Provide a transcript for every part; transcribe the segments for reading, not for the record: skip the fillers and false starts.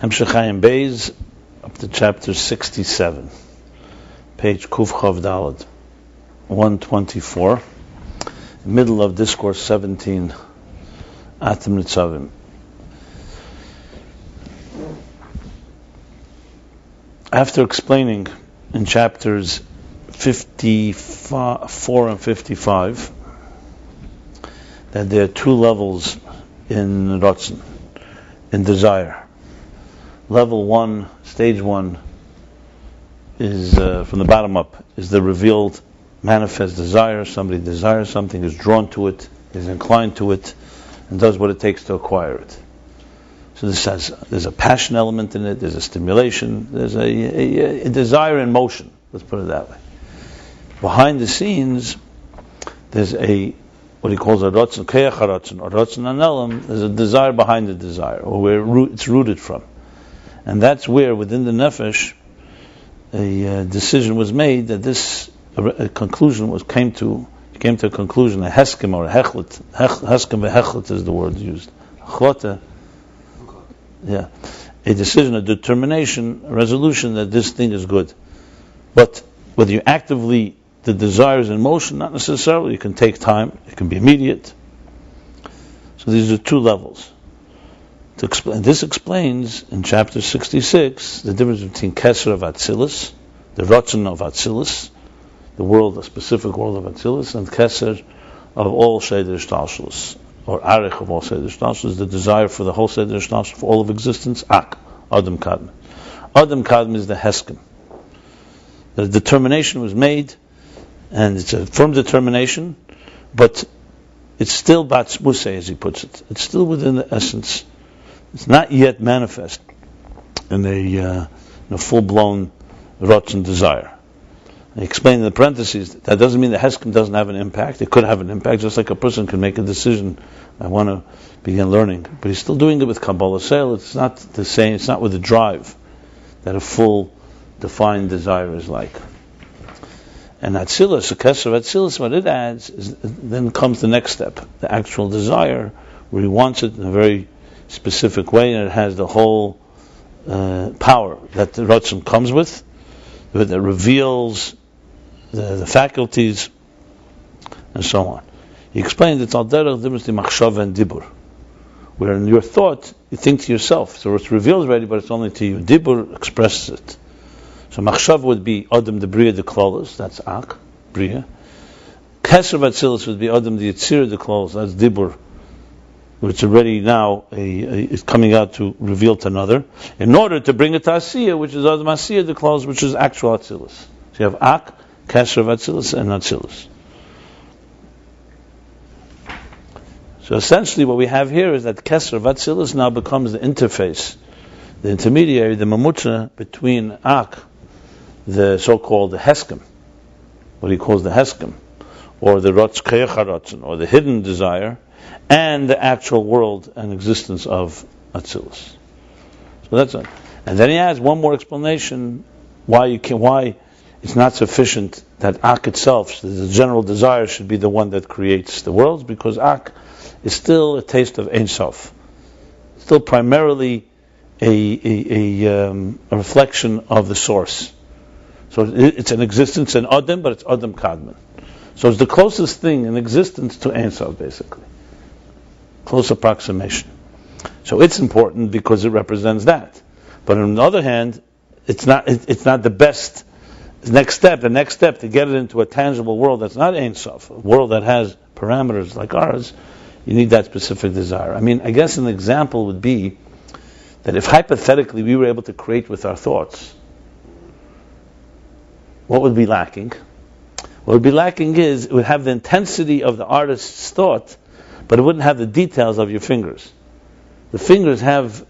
Ayin Beis, up to chapter 67, page Kuf Chav Daled, 124, middle of Discourse 17, Atem Netzovim. After explaining in chapters 54 and 55 that there are two levels in Ratzon, in desire. Level 1, stage 1, is from the bottom up, is the revealed manifest desire. Somebody desires something, is drawn to it, is inclined to it, and does what it takes to acquire it. So there's a passion element in it, there's a stimulation, there's a desire in motion, let's put it that way. Behind the scenes, there's what he calls a rotzen, keach haratzen, or rotzen anelam. There's a desire behind the desire, or where it's rooted from. And that's where, within the nefesh, a decision was made that a conclusion came to a conclusion, a heskim or a hechlet. Heskim v'hechlet is the word used. Chlote, yeah, a decision, a determination, a resolution that this thing is good. But whether you actively, the desire is in motion, not necessarily. It can take time. It can be immediate. So these are two levels. This explains in chapter 66 the difference between Keser of Atzilus, the Ratzon of Atzilus, a specific world of Atzilus, and Keser of all Seder Shtalshelus, or Arich of all Seder Shtalshelus, the desire for the whole Seder Shtalshelus, for all of existence, Adam Kadmon. Adam Kadmon is the Heskim. The determination was made, and it's a firm determination, but it's still Batzmusei, as he puts it. It's still within the essence. It's not yet manifest in a full-blown Ratzon desire. I explained in the parentheses that doesn't mean the Heskim doesn't have an impact. It could have an impact, just like a person can make a decision, I want to begin learning. But he's still doing it with Kabbalah Sale. It's not the same, it's not with the drive that a full, defined desire is like. And Atzilus, the Keser of Atzilus, what it adds, is then comes the next step, the actual desire, where he wants it in a very specific way, and it has the whole power that the Ratzon comes with, that reveals the faculties, and so on. He explained it's al derech the difference between machshava and dibur, where in your thought you think to yourself, so it's revealed already, but it's only to you. Dibur expresses it. So machshava would be Adam the Bria the Klolos, that's Ak, Bria. Keser of Atzilus would be Adam the Yitzir the Klolos, that's Dibur, which already now is coming out to reveal to another, in order to bring it to Asiyah, which is Adam Asiyah the Klolos, which is actual Atzilus. So you have Ak, Keser of Atzilus, and Atzilus. So essentially what we have here is that Keser of Atzilus now becomes the interface, the intermediary, the mamutra between Ak, the so-called the Heskim, what he calls the Heskim, or the Rotz Keach HaRatzon, or the hidden desire, and the actual world and existence of Atzilus. So that's it. And then he adds one more explanation why it's not sufficient that Ak itself, the general desire, should be the one that creates the worlds, because Ak is still a taste of Ein Sof, still primarily a reflection of the source. So it's an existence in Adam, but it's Adam Kadmon. So it's the closest thing in existence to Ein Sof, basically. Close approximation. So it's important because it represents that. But on the other hand, it's not the best next step. The next step to get it into a tangible world that's not Ein Sof, a world that has parameters like ours, you need that specific desire. I mean, I guess an example would be that if hypothetically we were able to create with our thoughts, what would be lacking? What would be lacking is it would have the intensity of the artist's thought, but it wouldn't have the details of your fingers. The fingers have,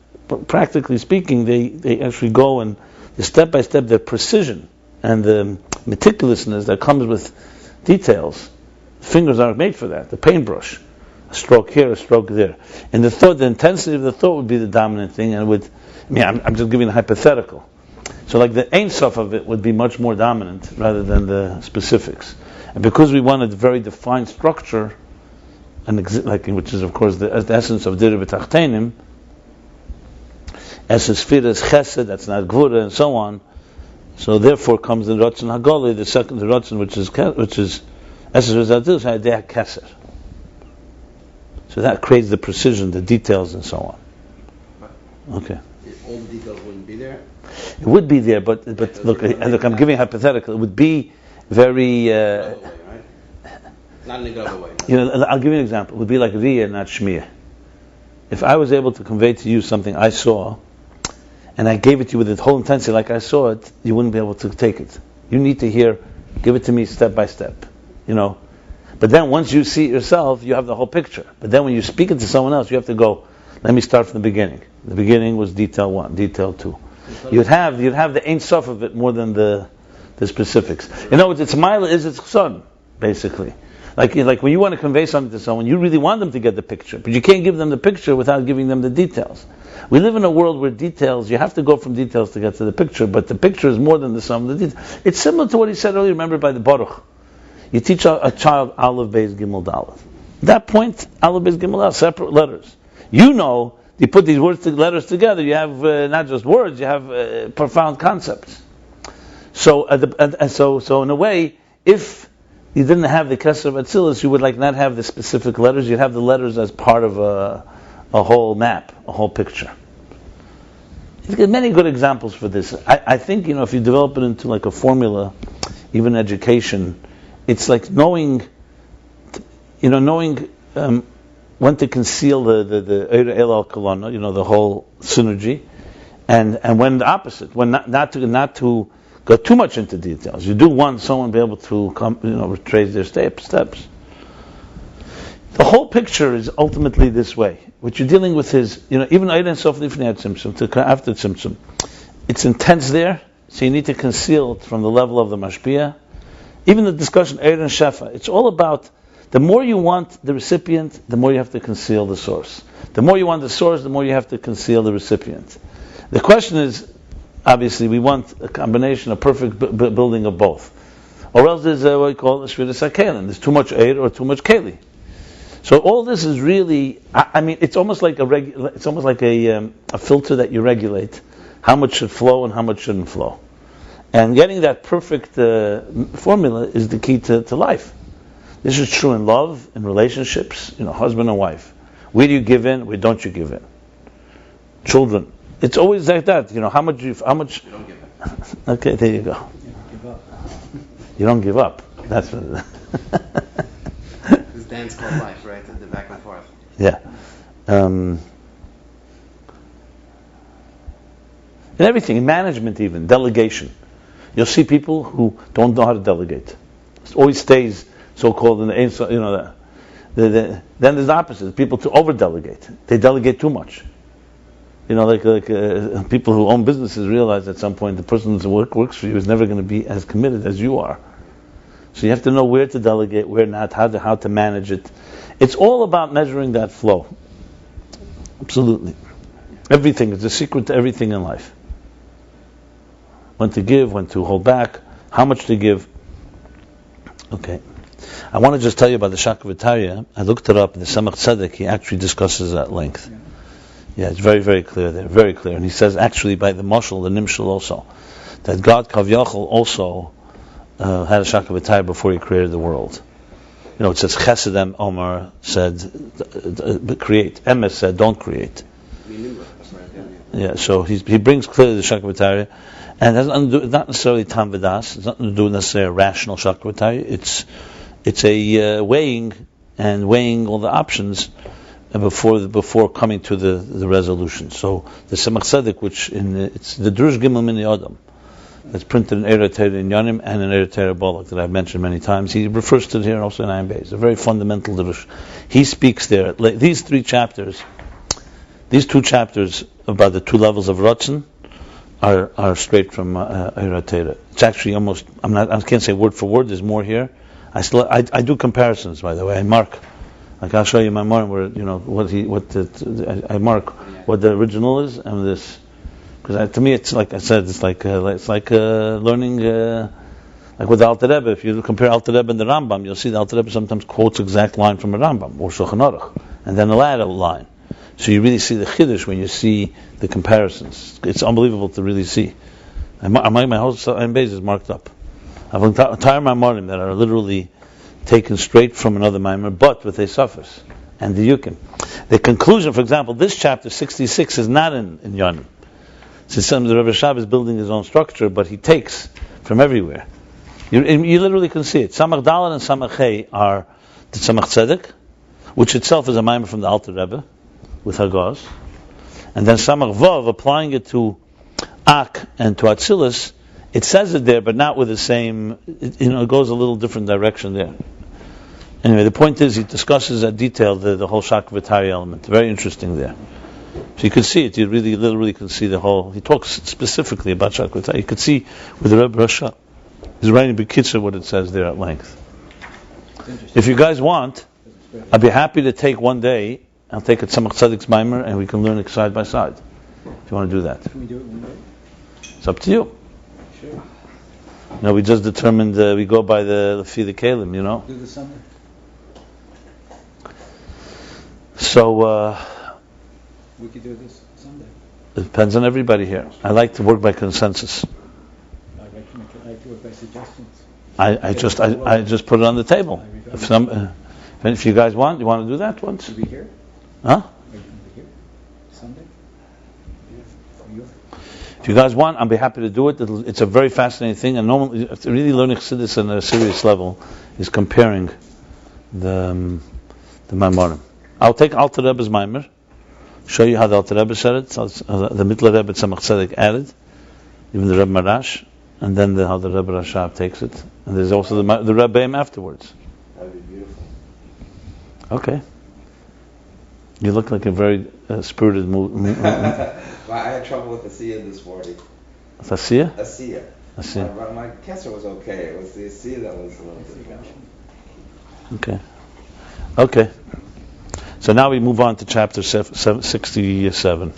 practically speaking, they actually go and the step by step, the precision and the meticulousness that comes with details. Fingers aren't made for that. The paintbrush, a stroke here, a stroke there. And the intensity of the thought would be the dominant thing, and I'm just giving a hypothetical. So like the Ein Sof of it would be much more dominant rather than the specifics. And because we wanted a very defined structure, which is of course the essence of Dir B'Tachtenim, Esesfira is chesed, that's not gvura, and so on. So therefore comes the Ratzon Hagoli, the second, the Ratzon, which is Keser of Atzilus, Hadei Keser. So that creates the precision, the details, and so on. Okay. All the details wouldn't be there? It would be there, but look, I'm giving hypothetical. It would be very... Way, right? Not in a good way. I'll give you an example. It would be like Riyah, not Shmiya. If I was able to convey to you something I saw, and I gave it to you with the whole intensity like I saw it, you wouldn't be able to take it. You need to give it to me step by step. But then once you see it yourself, you have the whole picture. But then when you speak it to someone else, you have to go, let me start from the beginning. The beginning was detail 1, detail 2. You'd have the Ein Sof of it more than the specifics. It's Mila is its son, basically. Like when you want to convey something to someone, you really want them to get the picture, but you can't give them the picture without giving them the details. We live in a world where details, you have to go from details to get to the picture, but the picture is more than the sum of the details. It's similar to what he said earlier, remember, by the Baruch. You teach a child Aleph, Beis, Gimel, Dalet. At that point, Aleph, Beis, Gimel, Dalet, separate letters. You put these letters together, you have not just words, you have profound concepts. So in a way, if you didn't have the Keser of Atzilus, you would not have the specific letters, you'd have the letters as part of a whole map, a whole picture. There's many good examples for this. I think, if you develop it into a formula, even education, it's like knowing when to conceal the Eira El Al Kalana, the whole synergy, and when the opposite, when not to go too much into details. You do want someone to be able to retrace their steps. The whole picture is ultimately this way. What you're dealing with is, even Ayin Sof Lifnei Tzimtzum to after Tzimtzum, it's intense there, so you need to conceal it from the level of the Mashpia. Even the discussion Eir and Shefa, it's all about the more you want the recipient, the more you have to conceal the source. The more you want the source, the more you have to conceal the recipient. The question is, obviously, we want a combination, a perfect building of both. Or else there's what we call the Shviras HaKelim. There's too much Eir or too much Keli. So all this is really, it's almost like a filter that you regulate. How much should flow and how much shouldn't flow. And getting that perfect formula is the key to life. This is true in love, in relationships, husband and wife. Where do you give in? Where don't you give in? Children. It's always like that. How much? You don't give in. Okay, there you go. You don't give up. That's what this dance called life, right? The back and forth. Yeah. In everything, in management even, delegation. You'll see people who don't know how to delegate. It always stays so-called in the then there's the opposite. People to over-delegate. They delegate too much. People who own businesses realize at some point the person who works for you is never going to be as committed as you are. So you have to know where to delegate, where not, how to manage it. It's all about measuring that flow. Absolutely. Everything is the secret to everything in life. When to give, when to hold back, how much to give. Okay. I want to just tell you about the Shakavatariya. I looked it up, and the Samach Tzedek, he actually discusses that at length. Yeah, it's very, very clear there, very clear. And he says, actually, by the Mashal, the Nimshal also, that God, Kavyachal, also had a Shakavatariya before he created the world. It says, Chesed Omar said, create. Emes said, don't create. Yeah, so he brings clearly the Shakavatariya. And it has nothing to do, not necessarily Tam V'das, it's nothing to do with necessarily a rational Shakavatariya. It's a weighing all the options before coming to the resolution. So the Samach Tzedek, it's the Drush Gimel Mini Adam, that's printed in Eretz in Yonim and in Eretz Bolak that I've mentioned many times. He refers to it here also in Ayin Beis. A very fundamental Drush. He speaks there. These two chapters about the two levels of Ratzon are straight from Eretz. It's actually almost. I can't say word for word. There's more here. I do comparisons, by the way. I mark. Like I'll show you my mark where I mark what the original is and this, because to me it's like I said, it's like learning like with the Alter Rebbe. If you compare Alter Rebbe and the Rambam, you'll see the Alter Rebbe sometimes quotes exact line from a Rambam or Shulchan Aruch, and then the latter line. So you really see the chiddush when you see the comparisons. It's unbelievable to really see. My whole Ayin Beis is marked up. I have entire Maimorim that are literally taken straight from another Maimor, but with a suffix and the yukim. The conclusion, for example, this chapter 66 is not in Yonim. Since the Rebbe Shab is building his own structure, but he takes from everywhere. You literally can see it. Samach Dalet and Samach Hey are the Tzemach Tzedek, which itself is a Maimor from the Alter Rebbe with Hagaz, and then Samach Vav, applying it to Ak and to Atzilus, it says it there, but not with the same. It goes a little different direction there. Anyway, the point is, he discusses at detail the whole Shakvatari element. Very interesting there. So you can see it. You really, literally can see the whole. He talks specifically about Shakvatari. You can see with the Rebbe Rasha, he's writing B'Kitzur what it says there at length. If you guys want, I'd be happy to take one day. I'll take a Tzemach Tzedek's Maimer and we can learn it side by side. If you want to do that. Can we do it one day? It's up to you. Sure. No, we just determined we go by the Kalim, Do the Sunday. So We could do this Sunday. it depends on everybody here. I like to work by consensus. I like to work by suggestions. I just put it on the table. If you guys want, you want to do that once? To be here? Huh? Are you going to be here? Sunday? Yeah. If you guys want, I'll be happy to do it. It's a very fascinating thing, and normally, to really learn Chassidus on a serious level is comparing the Maimarim. I'll take Alter Rebbe's Maimer, show you how the Alter Rebbe said it, so the Mittler Rebbe Tzemach Tzedek added, even the Rebbe Marash, and then how the Rebbe Rashab takes it, and there's also the Rebbeim afterwards. That would be beautiful. Okay. You look like a very spirited Well, I had trouble with Asiya this morning. Asiya? Asiya. My Keser was okay. It was the Asiya that was a little difficult. Okay. So now we move on to chapter 67.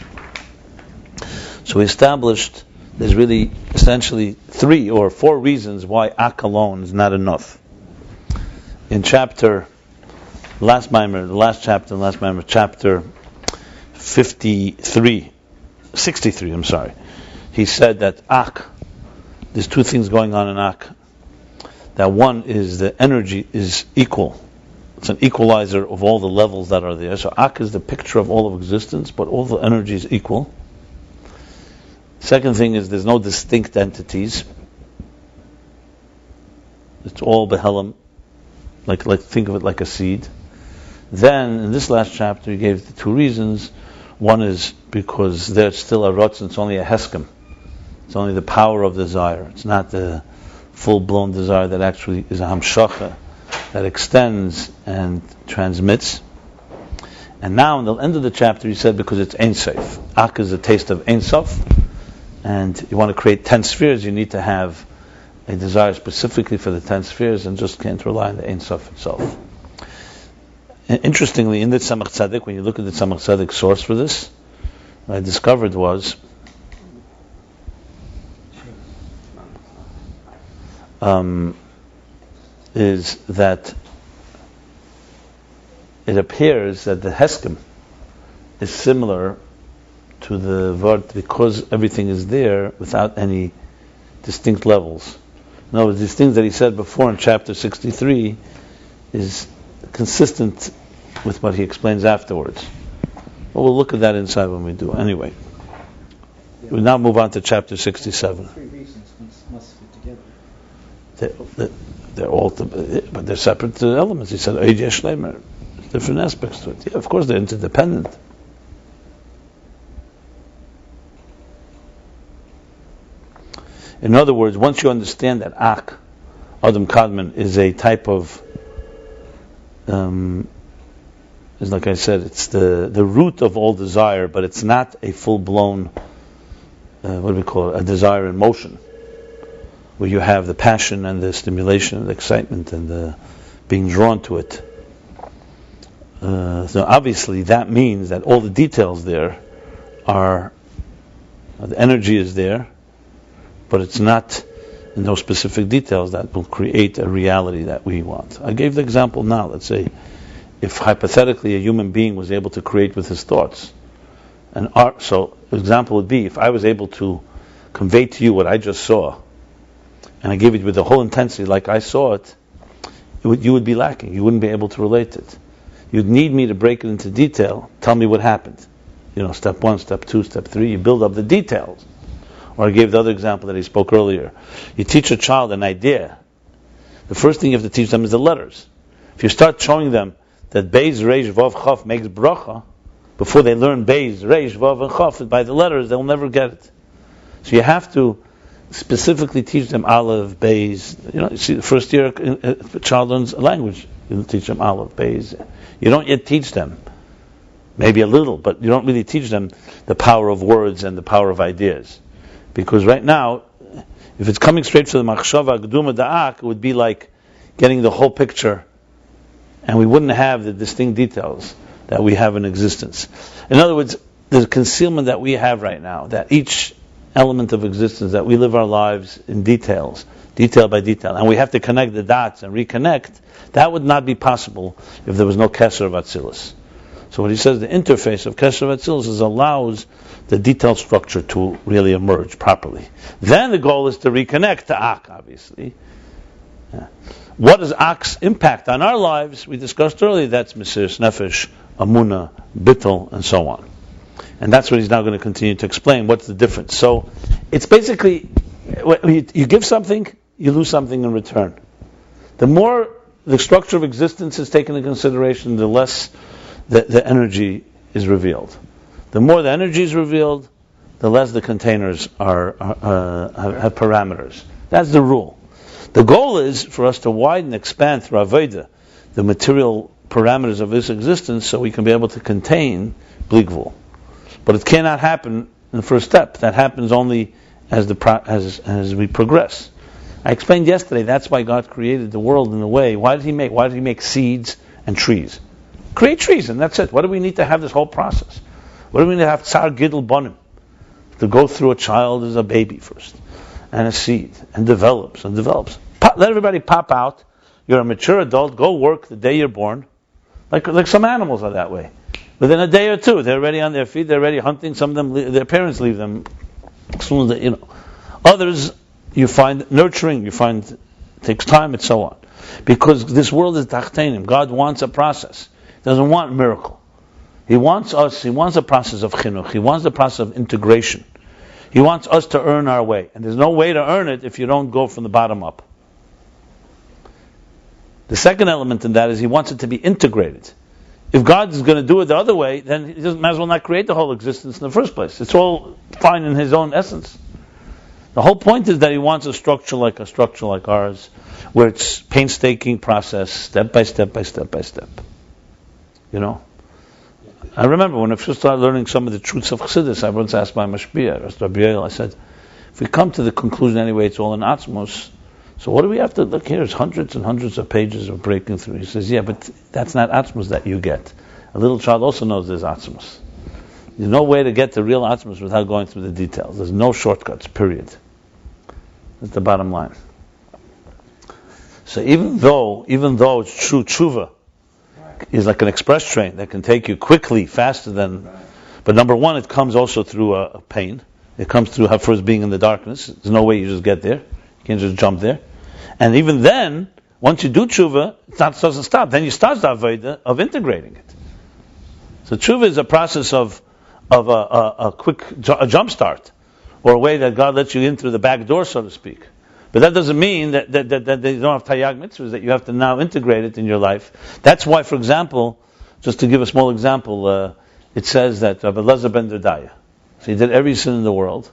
So we established there's really essentially 3 or 4 reasons why Ak alone is not enough. In chapter chapter 63, he said that Ak, there's 2 things going on in Ak. That one is the energy is equal. It's an equalizer of all the levels that are there. So Ak is the picture of all of existence, but all the energy is equal. Second thing is there's no distinct entities. It's all Behelim. Like think of it like a seed. Then, in this last chapter, he gave the 2 reasons. One is because there's still a Ratzon, it's only a Heskem. It's only the power of desire. It's not the full-blown desire that actually is a Hamshacha, that extends and transmits. And now, in the end of the chapter, he said because it's Ein Sof. Ak is a taste of Ein Sof, and you want to create 10 spheres, you need to have a desire specifically for the 10 spheres, and just can't rely on the Ein Sof itself. Interestingly, in the Tzemach Tzedek, when you look at the Tzemach Tzedek source for this, what I discovered was is that it appears that the Heskem is similar to the Vart because everything is there without any distinct levels. In other words, these things that he said before in chapter 63 is consistent with what he explains afterwards. But we'll look at that inside when we do. Anyway, we now move on to chapter 67. 3 reasons must fit They're together. all, but they're separate elements. He said, different aspects to it. Yeah, of course, they're interdependent. In other words, once you understand that Ak, Adam Kadman, is a type of, is like I said, it's the root of all desire, but it's not a full-blown, what do we call it, a desire in motion, where you have the passion and the stimulation and the excitement and the being drawn to it. So obviously that means that all the details there are, the energy is there, but it's not in those specific details that will create a reality that we want. I gave the example now. Let's say if hypothetically a human being was able to create with his thoughts, and art, so an example would be if I was able to convey to you what I just saw, and I gave it with the whole intensity like I saw it, you would be lacking. You wouldn't be able to relate it. You'd need me to break it into detail, tell me what happened. Step 1, step 2, step 3, you build up the details. Or I gave the other example that he spoke earlier. You teach a child an idea. The first thing you have to teach them is the letters. If you start showing them that Beis, Reish, Vav, Chaf makes bracha, before they learn Beis, Reish, Vav, and Chaf by the letters, they'll never get it. So you have to specifically teach them Aleph, Beis. You see, the first year a child learns a language, you teach them Aleph, Beis. You don't yet teach them, maybe a little, but you don't really teach them the power of words and the power of ideas. Because right now, if it's coming straight from the machshava geduma da'ak, it would be like getting the whole picture, and we wouldn't have the distinct details that we have in existence. In other words, the concealment that we have right now, that each element of existence, that we live our lives in details, detail by detail, and we have to connect the dots and reconnect, that would not be possible if there was no Keser of Atzilus. So what he says, the interface of Keser of Atzilus allows the detailed structure to really emerge properly. Then the goal is to reconnect to Ak, obviously. Yeah. What is Ak's impact on our lives? We discussed earlier, that's Mesiras Nefesh, Amunah, bittul, and so on. And that's what he's now going to continue to explain. What's the difference? So it's basically, you give something, you lose something in return. The more the structure of existence is taken into consideration, the less the energy is revealed. The more the energy is revealed, the less the containers have parameters. That's the rule. The goal is for us to widen, expand through Avodah the material parameters of this existence, so we can be able to contain Bligvul. But it cannot happen in the first step. That happens only as we progress. I explained yesterday that's why God created the world in a way. Why did He make seeds and trees? Create trees, and that's it. What do we need to have this whole process? What do we need to have Tsar Gidl Bonim? To go through a child as a baby first, and a seed, and develops. Let everybody pop out. You're a mature adult. Go work the day you're born. Like some animals are that way. Within a day or two, they're already on their feet. They're already hunting. Some of them, their parents leave them as soon as they, Others, you find nurturing. You find it takes time, and so on. Because this world is tachtenim. God wants a process. He doesn't want a miracle. He wants us. He wants a process of chinuch. He wants a process of integration. He wants us to earn our way, and there's no way to earn it if you don't go from the bottom up. The second element in that is He wants it to be integrated. If God is going to do it the other way, then He might as well not create the whole existence in the first place. It's all fine in His own essence. The whole point is that He wants a structure like ours, where it's painstaking process, step by step. I remember when I first started learning some of the truths of Chassidus, I once asked my Mashpia, Rabbi, I said, if we come to the conclusion anyway, it's all in Atzmos, so what do we have to look here? There's hundreds and hundreds of pages of breaking through. He says, yeah, but that's not Atzmos that you get. A little child also knows there's Atzmos. There's no way to get to real Atzmos without going through the details. There's no shortcuts, period. That's the bottom line. So even though it's true teshuvah is like an express train that can take you quickly, faster than... But number one, it comes also through a pain. It comes through first being in the darkness. There's no way you just get there. You can't just jump there. And even then, once you do teshuvah, it doesn't stop. Then you start the avodah of integrating it. So teshuvah is a process of a quick jump start, or a way that God lets you in through the back door, so to speak. But that doesn't mean that they don't have tayyag mitzvahs, that you have to now integrate it in your life. That's why, for example, just to give a small example, it says that Rabbi Elazar ben Derdaya, so he did every sin in the world,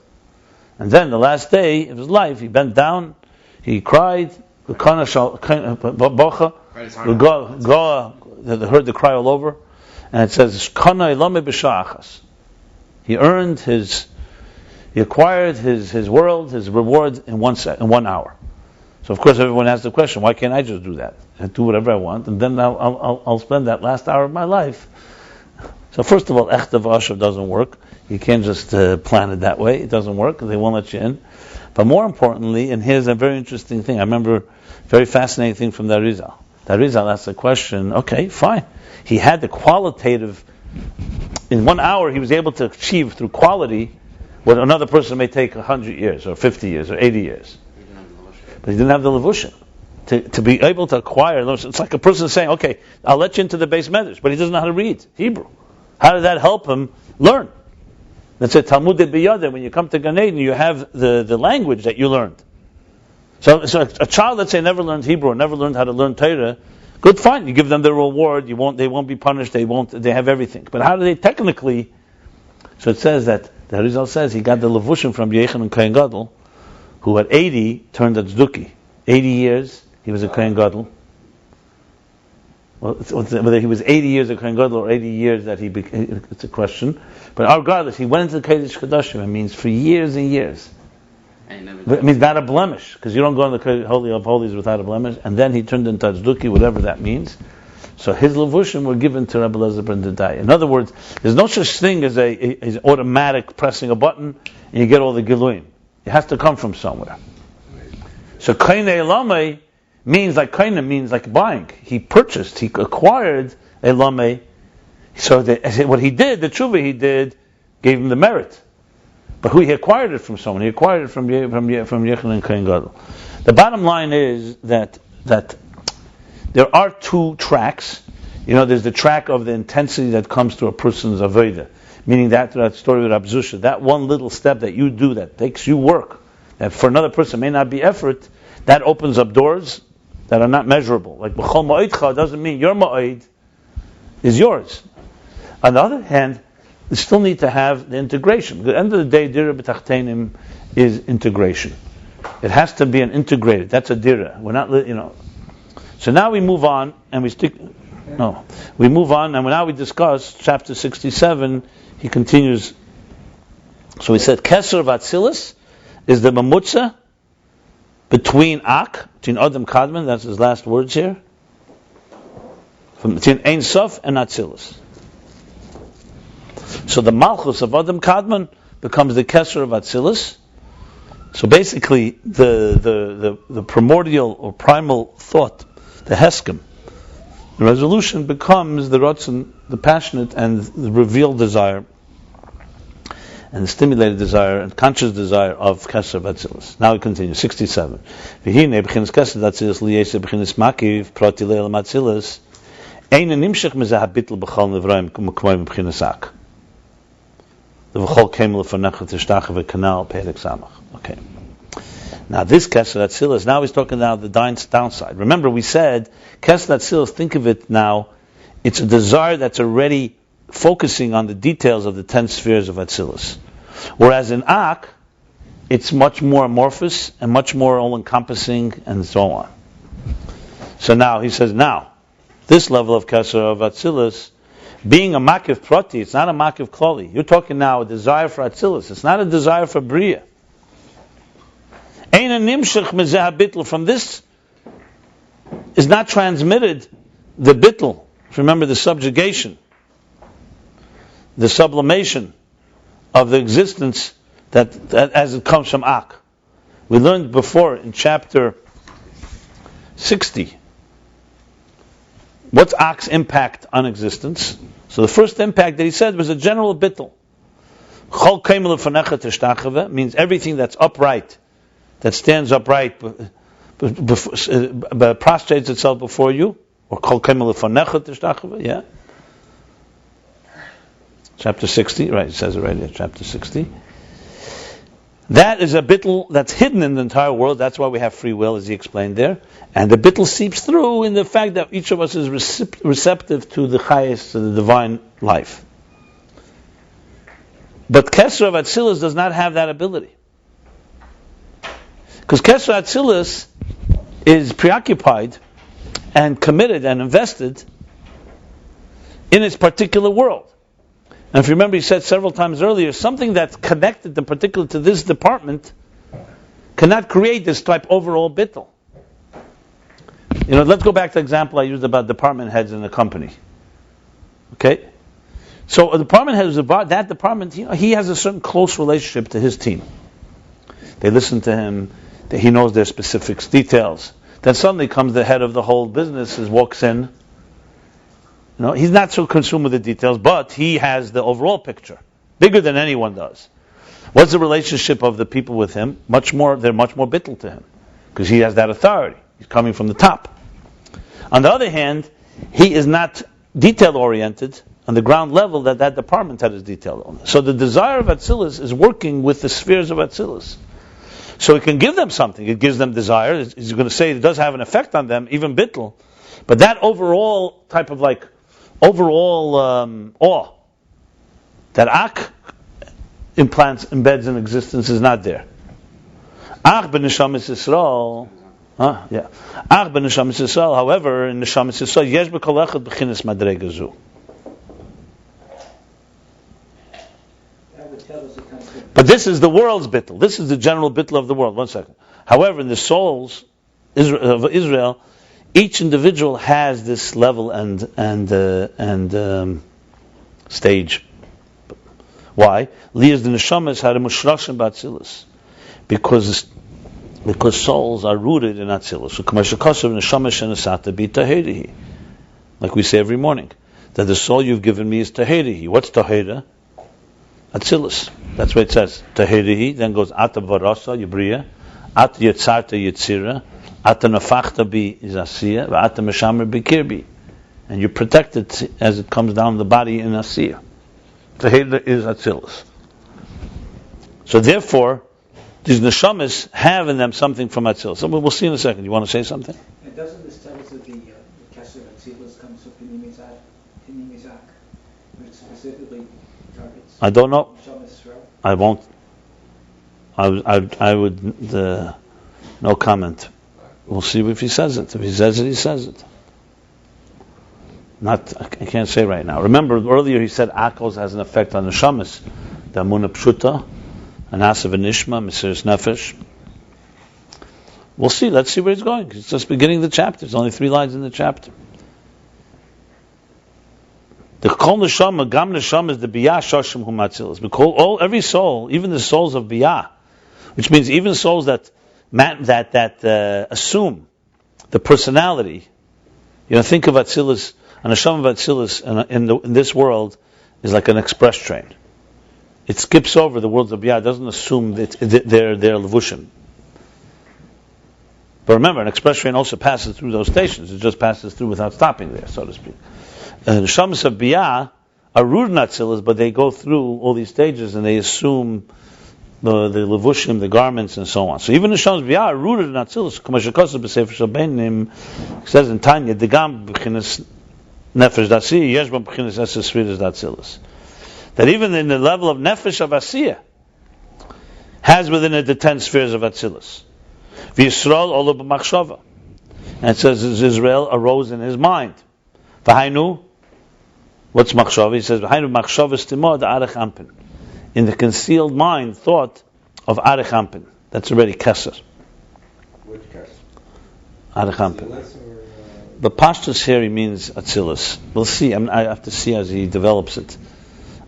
and then the last day of his life, he bent down, he cried, heard the cry all over, and it says, he acquired his world, his reward in 1 hour. So of course everyone asks the question, why can't I just do that? And do whatever I want, and then I'll spend that last hour of my life. So first of all, Echtav Ashav doesn't work. You can't just plan it that way. It doesn't work, they won't let you in. But more importantly, and here's a very interesting thing, I remember a very fascinating thing from the Arizal. The Arizal asks the question, okay, fine. He had the qualitative, in 1 hour he was able to achieve through quality what another person may take 100 years, or 50 years, or 80 years. But he didn't have the levushim. To be able to acquire, it's like a person saying, okay, I'll let you into the base medrash, but he doesn't know how to read Hebrew. How did that help him learn? That's a Talmud Biyadeh. When you come to Gan Eden, you have the language that you learned. So a child, let's say, never learned Hebrew, or never learned how to learn Torah, good, fine. You give them the reward. They won't be punished. They have everything. But how do they technically? So it says that the Harizal says he got the levushim from Yechon and Kohen Gadol, who at 80 turned a tzduki. 80 years he was a Kohen Gadol. Well, whether he was 80 years a Kohen Gadol or 80 years that he became, it's a question. But regardless, he went into the Kodesh Kodashim. It means for years and years. It means not a blemish, because you don't go in the Holy of Holies without a blemish. And then he turned into tzduki, whatever that means. So his levushim were given to Rabbi Elazar ben Dodai. In other words, there's no such thing as a automatic pressing a button and you get all the giluim. It has to come from somewhere. So kainei lamei means like buying. He purchased, he acquired a lamei. So what he did, the teshuvah he did, gave him the merit. But he acquired it from someone. He acquired it from Yechon and Kohen Gadol. The bottom line is that there are two tracks. There's the track of the intensity that comes to a person's avodah, meaning that story with Rabbi Zusha, that one little step that you do that takes you work, that for another person may not be effort, that opens up doors that are not measurable. Like b'chol ma'idcha doesn't mean your ma'id is yours. On the other hand, you still need to have the integration. At the end of the day, dira b'tachtenim is integration. It has to be an integrated. That's a dira. We're not, So now we move on and we move on and now we discuss chapter 67. He continues. So we said Keser of Atzilus is the mamutza between Adam Kadmon, that's his last words here, between Ein Sof and Atzilus. So the Malchus of Adam Kadmon becomes the Keser of Atzilus. So basically, the primordial or primal thought, the Heskem, the resolution becomes the Ratzon, the passionate and the revealed desire, and the stimulated desire and conscious desire of Keser of Atzilus. Now we continue, 67. V'hine b'chinas Keser of Atzilus liyesa b'chinas makif prati le'elam Atzilus ein nimshach mezeh bittul b'chol nevraim k'moy b'chinas ak. The v'chol came l'fanecha tishtach v'kanal perek samach. Okay. Now this Keser Atzilus, now he's talking about the downside. Remember we said, Keser Atzilus, think of it now, it's a desire that's already focusing on the details of the 10 spheres of Atzilus. Whereas in Ak, it's much more amorphous and much more all-encompassing and so on. So now, he says, this level of Keser of Atzilus, being a makif prati, it's not a makif klali. You're talking now a desire for Atzilus. It's not a desire for Bria. Ein nimshach mezeh bittul. From this is not transmitted the bittul. Remember the subjugation, the sublimation of the existence that as it comes from Ak. We learned before in chapter 60. What's Ak's impact on existence? So the first impact that he said was a general bittul. Chol keimel lefanecha tishtachava means everything that's upright, that stands upright, prostrates itself before you, or kol keimel lefanecha tishtachava, yeah. Chapter 60, right, it says it right here, chapter 60. That is a bittul that's hidden in the entire world. That's why we have free will, as he explained there. And the bittul seeps through in the fact that each of us is receptive to the chayes, to the divine life. But Keser of Atzilus does not have that ability. Because Keser of Atzilus is preoccupied and committed and invested in its particular world. And if you remember, he said several times earlier, something that's connected in particular to this department cannot create this type overall bittul. Let's go back to the example I used about department heads in a company. Okay? So a department head is about that department, he has a certain close relationship to his team. They listen to him, he knows their specific details. then suddenly comes the head of the whole business, walks in. He's not so consumed with the details, but he has the overall picture, bigger than anyone does. What's the relationship of the people with him? They're much more bittul to him, because he has that authority. He's coming from the top. On the other hand, he is not detail-oriented on the ground level that department head is detail-oriented. So the desire of Atzilus is working with the spheres of Atzilus. So it can give them something. It gives them desire. He's going to say it does have an effect on them, even bittul. But that overall type of awe that Ak embeds in existence is not there. Ach b'neshamas Yisrael, Ach b'neshamas Yisrael. However, in neshamas Yisrael, yesh b'kol echad b'chinas madrega zu. But this is the world's bittul. This is the general bittul of the world. 1 second. However, in the souls of Israel, each individual has this level and stage. Why? Liyas the neshamas had a mushrashim b'atzilus, because souls are rooted in Atzilus. So Keser of neshamas shenasata b'taherihi, like we say every morning, that the soul you've given me is taherihi. What's tahera? Atzilus. That's what it says. Taherihi. Then goes Ata varasa Yibriya, Ata Yetzarta Yetzira, Ata Nafachta bi Asiya, Ata Meshamer bi Kirbi, and you protect it as it comes down the body in Asiya. Tahera is Atzilus. So therefore, these neshamas have in them something from Atzilus. So we'll see in a second. You want to say something? And doesn't this tell us that the Keser of Atzilus comes from Pnimizak, which specifically targets? I don't know. Neshamas Yisrael? I won't. I would. No comment. We'll see if he says it. If he says it, he says it. I can't say right now. Remember earlier he said Akos has an effect on the neshamas, the Amunah Pshuta, and Asav and Nishma, Mesiras Nefesh. We'll see. Let's see where he's going. It's just beginning the chapter. There's only 3 lines in the chapter. The Kol Neshama, Gam Neshama is the Biyah Shoshim Hum Atzilus. Because every soul, even the souls of Biyah, which means even souls that assume the personality. Think of Atzilus, an Neshama of Atzilus in this world is like an express train. It skips over the worlds of Biyah. It doesn't assume that they're levushim. But remember, an express train also passes through those stations. It just passes through without stopping there, so to speak. The neshamas of Biyah are rooted in Atzilus, but they go through all these stages and they assume the levushim, the garments, and so on. So even the neshamas of Biyah are rooted in Atzilus. It says in Tanya, "Degam b'chinas nefesh dasi yesh b'chinas esesvidas datzilus." That even in the level of nefesh of Asiya has within it the 10 spheres of Atzilus. V'Yisrael olu b'machshava, and it says Israel arose in his mind. V'hainu, what's machshava? He says v'hainu machshava stimah da'arech ampin, in the concealed mind thought of arech ampin. That's already keser. Which Keser? Arech ampin. The pashtus here he means Atzilus. We'll see. I have to see as he develops it.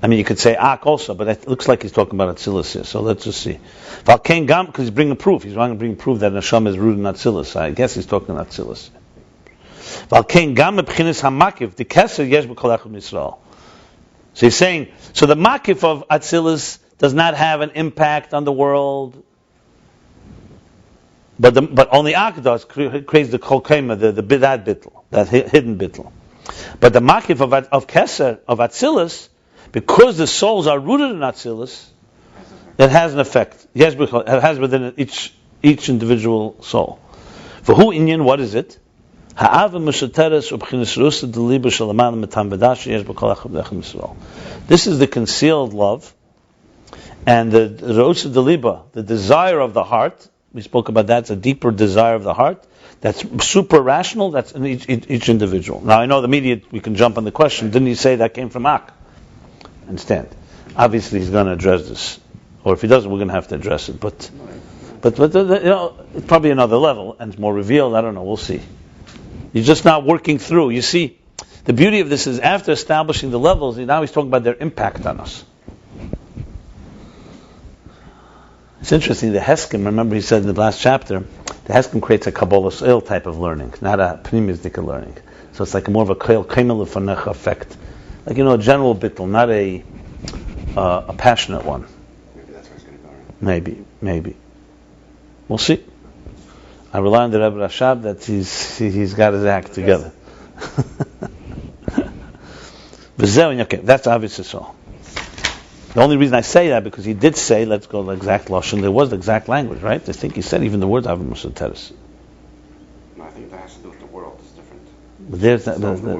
You could say Ak also, but it looks like he's talking about Atzilus here. So let's just see. Valkein Gam, because he's bringing proof. He's going to bring proof that Neshama is rooted in Atzilus. I guess he's talking about Atzilus. Valkein Gam b'chinas hamakif the Keser yesh b'kol echad Yisrael. So he's saying, so the makif of Atzilus does not have an impact on the world, but only Ak does, creates the kol kema, that bittul, that hidden bittul. But the makif of Keser of Atzilus, because the souls are rooted in Atzilus, it has an effect. Yes, it has within each individual soul. For who inyan, what is it? This is the concealed love, and the Rosa Deliba, the desire of the heart. We spoke about that. It's a deeper desire of the heart. That's super rational. That's in each individual. Now I know the media. We can jump on the question. Didn't he say that came from Ak? Understand? Obviously, he's going to address this, or if he doesn't, we're going to have to address it. But it's probably another level, and it's more revealed. I don't know. We'll see. You're just now working through. You see, the beauty of this is after establishing the levels, now he's talking about their impact on us. It's interesting, the Heskim, remember he said in the last chapter, the Heskim creates a Kabbalah Soil type of learning, not a Pneumistic learning. So it's like more of a Kaimel Lefanecha effect. Like, a general bittul, not a passionate one. Maybe that's where it's going to go. Maybe. We'll see. I rely on the Rebbe Rashab that he's got his act together. Okay, that's obviously so. The only reason I say that because he did say, let's go the exact lashon. There was the exact language, right? I think he said even the word Avim Musateres. No, I think that has to do with the world. It's different. But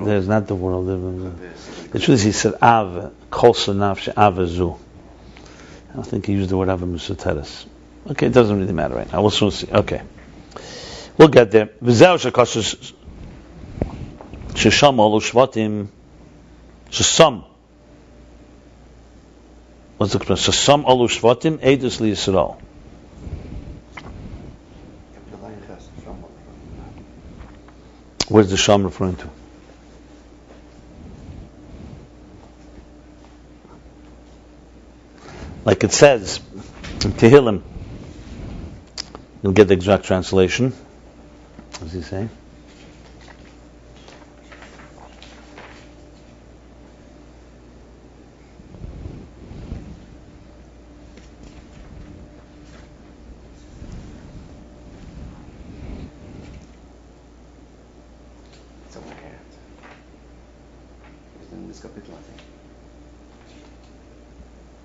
there's not the world. The truth is, he said Av Kol Sanav She'avazu. I don't think he used the word Avim Musateres. Okay, it doesn't really matter right now. We'll soon see. Okay, we'll get there. V'zeu shekoshes shesham olu shvatim shesam. What's the expression? Shesam olu shvatim eidus liyisrael. Where's the sham referring to? Like it says in Tehillim. You'll get the exact translation. What does he say? It's over here. It's in this capital, I think.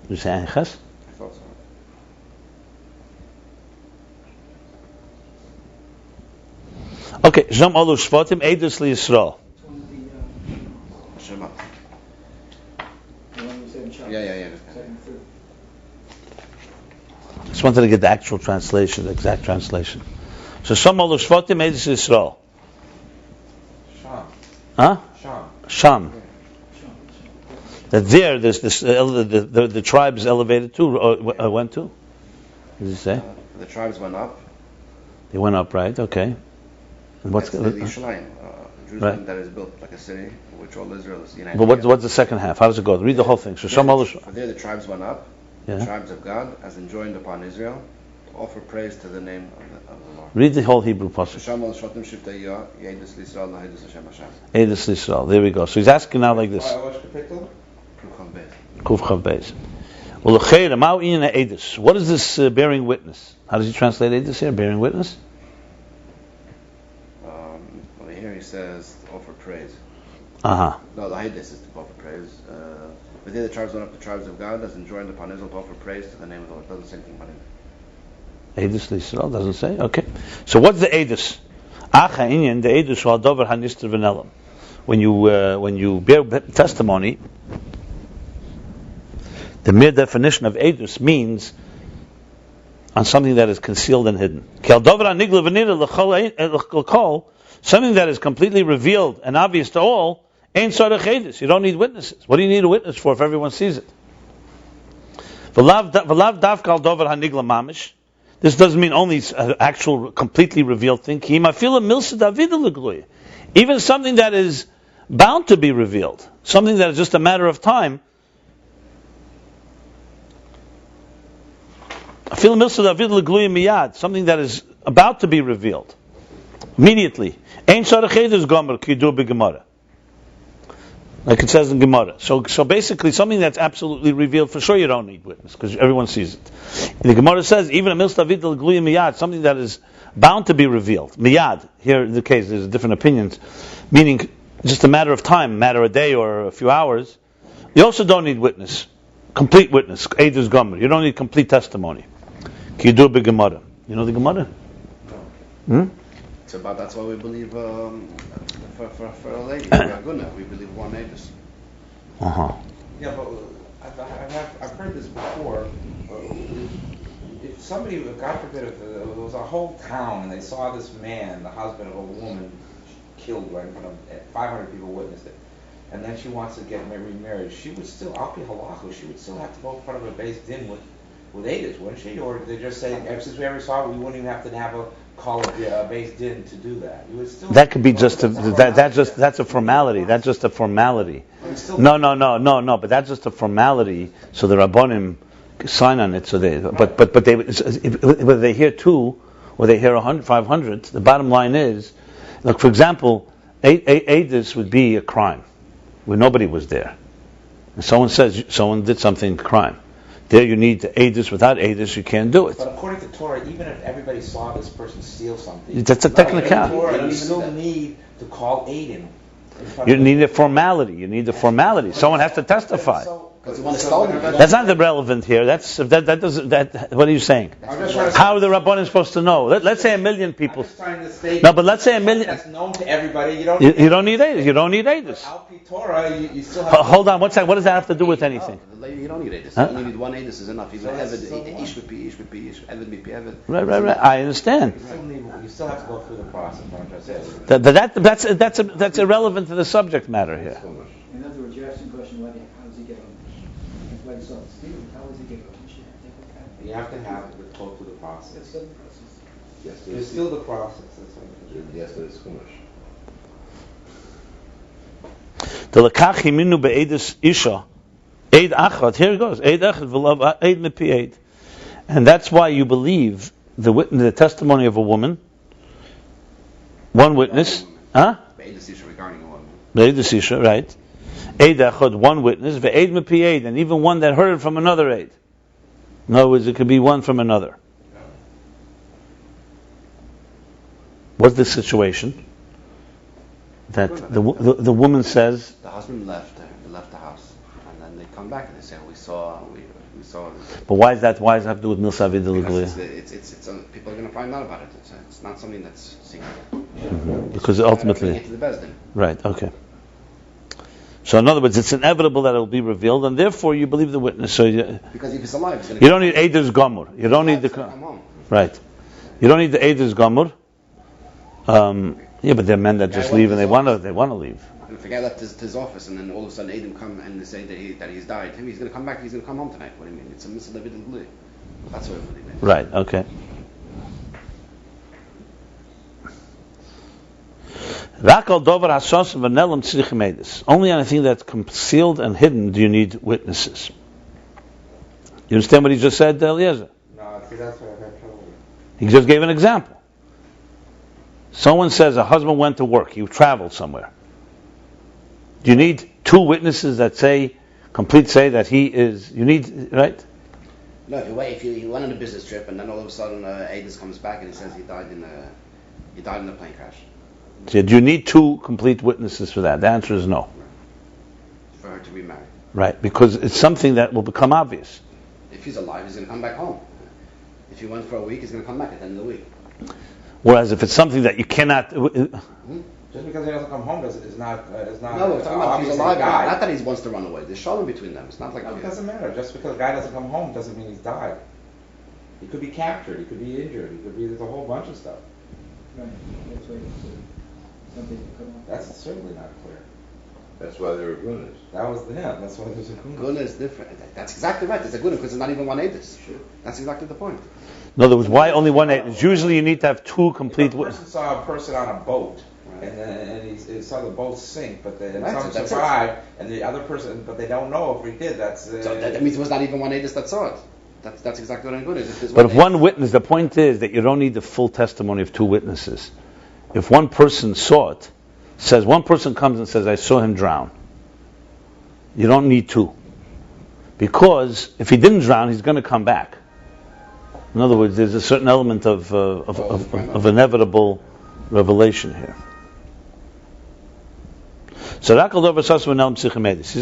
You say Anchas? I thought so. Okay, Zam Alu Shvatim Eidus LiYisrael. It's one of the, Shema. the one you said in chapter. Yeah. Second, third. Just wanted to get the actual translation, the exact translation. So Zam Alu Shvatim Eidus LiYisrael. Sham. Huh? Sham. Sham. Sure. That there's this the tribes elevated to went to. What does he say? The tribes went up. They went up, right? Okay. And what's That's the Yerushalayim, Jerusalem right. that is built like a city, which all Israel is united. But what's together. the second half? How does it go? Read the whole thing. So Sham Alu. For there the tribes went up, the tribes of God, as enjoined upon Israel, to offer praise to the name of the Lord. Read the whole Hebrew passage. Eidus LiYisrael. There we go. So he's asking now like this. Kuf Chav Beis. Well, Eidus. What is this bearing witness? How does he translate Eidus here? Bearing witness? Well, here he says to offer praise. Uh-huh. No, the Eidus is to offer praise. But there the tribes went up, the tribes of God, as enjoined upon Israel to offer praise to the name of the Lord. It doesn't say anything about it. Eidus LiYisrael doesn't say. Okay. So what's the Eidus? Acha inyan the Eidus wal dover hanister v'nelam. When you bear testimony, the mere definition of Eidus means on something that is concealed and hidden. Something that is completely revealed and obvious to all, ain't sarach Eidus. You don't need witnesses. What do you need a witness for if everyone sees it? This doesn't mean only an actual, completely revealed thing. Even something that is bound to be revealed, something that is just a matter of time. Something that is about to be revealed immediately. Like it says in Gemara. So basically, something that's absolutely revealed, for sure you don't need witness, because everyone sees it. And the Gemara says, even a mil stavid l'gluyim miyad, something that is bound to be revealed. Miyad, here in the case, there's different opinions, meaning just a matter of time, a matter of a day or a few hours. You also don't need witness, complete witness, Eidus Gomer. You don't need complete testimony. Ki yidu b'Gemara. You know the Gemara? No. It's about, that's why we believe for a lady, we believe one Eidus. Uh-huh. Yeah, but I've heard this before. If somebody, God forbid, if there was a whole town and they saw this man, the husband of a woman, killed right in front of 500 people witnessed it, and then she wants to get remarried, she would still, Al Pi Halacha, she would still have to go in front of a Beis Din with Eidus, wouldn't she? Or they just say, ever since we ever saw it, we wouldn't even have to have a call of Beis Din to do that. You would still that could be just that's a formality. That's just a formality. No. But that's just a formality. So the Rabbonim, sign on it. So but whether they hear 2 or they hear 100, 500, the bottom line is, look, for example, Eidus would be a crime where nobody was there. And someone says someone did something, crime. There you need Eidus. Without Eidus, you can't do it. But according to Torah, even if everybody saw this person steal something, that's a technicality. You still need to call Aiden. You need a formality. You need a formality. Someone has to testify. That's not the relevant here. That doesn't. What are you saying? How are the Rabbanim supposed to know? Let's say 1 million people. No, but let's say 1 million. That's known to everybody. You don't need Eidus. You don't need Eidus. You still have. Hold on. What does that have to do with anything? You don't need Eidus. You need 1 Eidus is enough. Even ish would be Evid. Right. I understand. You still have to go through the process. That's irrelevant to the subject matter here. In other words, you're asking the question, how does he get home? How does he get home? You have to have it go through the process. It's still the process. Yes, there's still the process. Yes, there is chumash. The lekach himinu be'edus isha, eid achad. Here it goes, eid achad v'lav eid mepi eid, and that's why you believe the testimony of a woman, one witness, Be'edus isha regarding a woman. Be'edus isha, right? Eid achad, one witness, ve'eid mepi eid, and even one that heard it from another eid. In other words, it could be one from another. What's the situation? That the woman says the husband left the house, and then they come back and they say, we saw this. But why is that? Why does it have to do with milsavid Because it's people are going to find out about it. It's not something that's seen. Because ultimately, into the Bezdin. Right. Okay. So in other words, it's inevitable that it will be revealed, and therefore you believe the witness. So because if he's alive, he's you don't need Eider's Gomur. You don't need the right. You don't need the Eider's Gomur. Yeah, but there are men that just leave and they want to leave. And if the guy left his office, and then all of a sudden Adam come and they say that he's died, he's going to come back. He's going to come home tonight. What do you mean? It's a mitzvah blue. That's what it means. Right. Okay. Only on a thing that's concealed and hidden do you need witnesses. You understand what he just said, Eliezer? No, see, that's what I've had trouble with. He just gave an example. Someone says a husband went to work, he traveled somewhere. Do you need 2 witnesses that say that he is, you need, right? No, if you went on a business trip and then all of a sudden Adis comes back and he says he died in a plane crash. So do you need 2 complete witnesses for that? The answer is no. For her to remarry. Right, because it's something that will become obvious. If he's alive, he's going to come back home. If he went for a week, he's going to come back at the end of the week. Whereas if it's something that you cannot... Just because he doesn't come home is not. No, we're talking about he's alive. Not that he wants to run away. There's shalom between them. It's not like... No, it doesn't matter. Just because a guy doesn't come home doesn't mean he's died. He could be captured. He could be injured. There's a whole bunch of stuff. Right. That's why something to come on. That's certainly not clear. That's why there are gunas. That's why there's a guna. Guna is different. That's exactly right. It's a guna because it's not even 1 edus. Sure. That's exactly the point. In other words, why only 1 edus? Usually you need to have 2 complete witnesses. A person saw a person on a boat, right, and he saw the boat sink, but some survived, and the other person, but they don't know if he did. So that means it was not even 1 edus that saw it. That's exactly what a guna is. But if 1 witness, the point is that you don't need the full testimony of 2 witnesses. If 1 person saw it, says 1 person comes and says, I saw him drown. You don't need 2. Because if he didn't drown, he's going to come back. In other words, there's a certain element of inevitable revelation here. So he's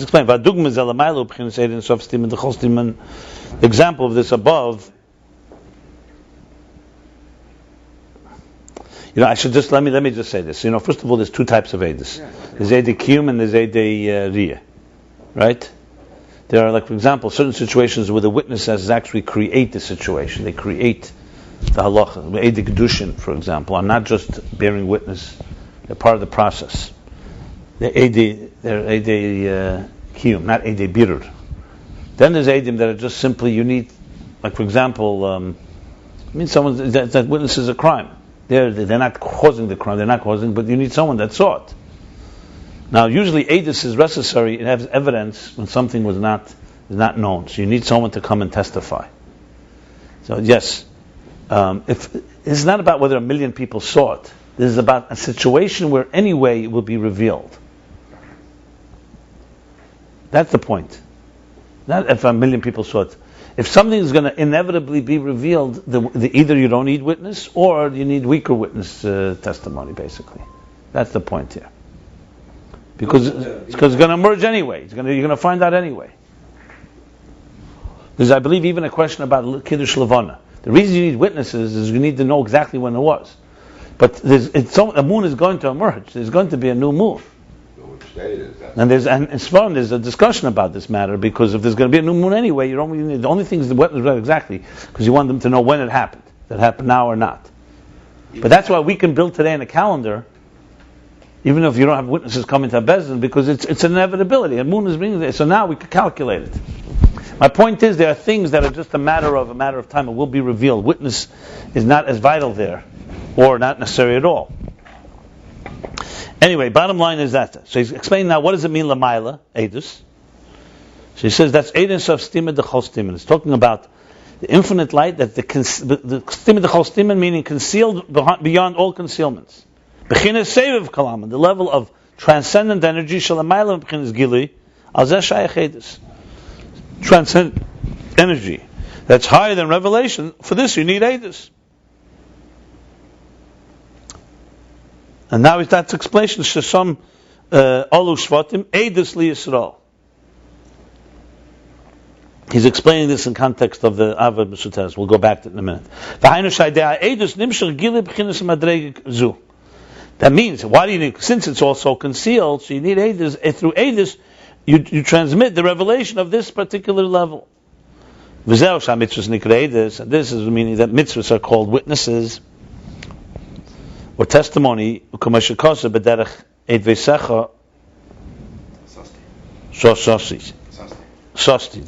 explained, example of this above. I should just let me just say this. First of all, there's 2 types of edus. There's edei kiyum and there's edei riyah, right? There are, for example, certain situations where the witnesses actually create the situation. They create the halacha. Edei kedushin, for example, are not just bearing witness; they're part of the process. They're edei kiyum, not edei birur. Then there's edim that are just simply you need, for example, someone that witnesses a crime. They're not causing the crime. But you need someone that saw it. Now, usually, edus is necessary. It has evidence when something was not is not known. So you need someone to come and testify. So yes, if it's not about whether 1 million people saw it. This is about a situation where anyway it will be revealed. That's the point. Not if 1 million people saw it. If something is going to inevitably be revealed, either you don't need witness or you need weaker witness testimony, basically. That's the point here. Because it's going to emerge anyway. You're going to find out anyway. There's, I believe, even a question about Kiddush Levana. The reason you need witnesses is you need to know exactly when it was. But a moon is going to emerge. There's going to be a new moon. And there's a discussion about this matter, because if there's going to be a new moon anyway, the only thing is the witness read exactly, because you want them to know when it happened. That happened now or not. But that's why we can build today in a calendar, even if you don't have witnesses coming to Bezdin, because it's an inevitability. A moon is being there, so now we can calculate it. My point is, there are things that are just a matter of time. It will be revealed. Witness is not as vital there, or not necessary at all. Anyway, bottom line is that. So he's explaining now, what does it mean, Lamaila, Eidus? So he says that's Eidus of Stima de Chol Stimen. It's talking about the infinite light, that the Stima de Chol Stimen, meaning concealed beyond all concealments. B'chinas Seviv Kalam, the level of transcendent energy, Shalamaila B'chinas Gili, Al-Zeh Shayach Eidus. Transcendent energy that's higher than revelation. For this you need Eidus. And now that's explanation. Shesam Olu Shvatim Eidus Li Yisrael. He's explaining this in context of the Avad B'Suteres. We'll go back to it in a minute. That means, why do you need? Since it's also concealed, so you need Eidus. Through Eidus, you transmit the revelation of this particular level. And this is meaning that mitzvahs are called witnesses or testimony. The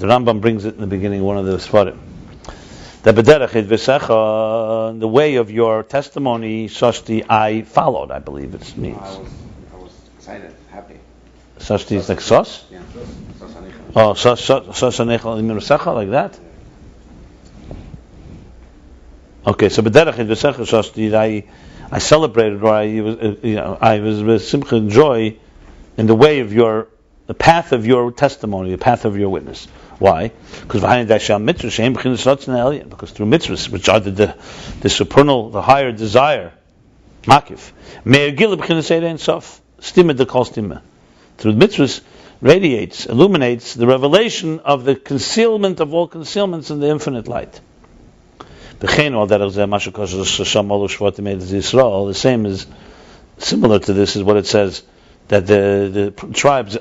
Rambam brings it in the beginning, one of the Sfarim. The way of your testimony, Sosti, I followed, I believe it means. I was excited, happy. Sosti is like sos? Yeah. Oh, sos anechal imirusecha, like that? Okay, so b'derech edvesecha Sosti, I celebrated, or I was with simcha and joy in the way of the path of your testimony, the path of your witness. Why? Because through mitzvahs, which are the supernal, the higher desire, makif, through mitzvahs radiates, illuminates the revelation of the concealment of all concealments in the infinite light. The same is similar to this is what it says, that the tribes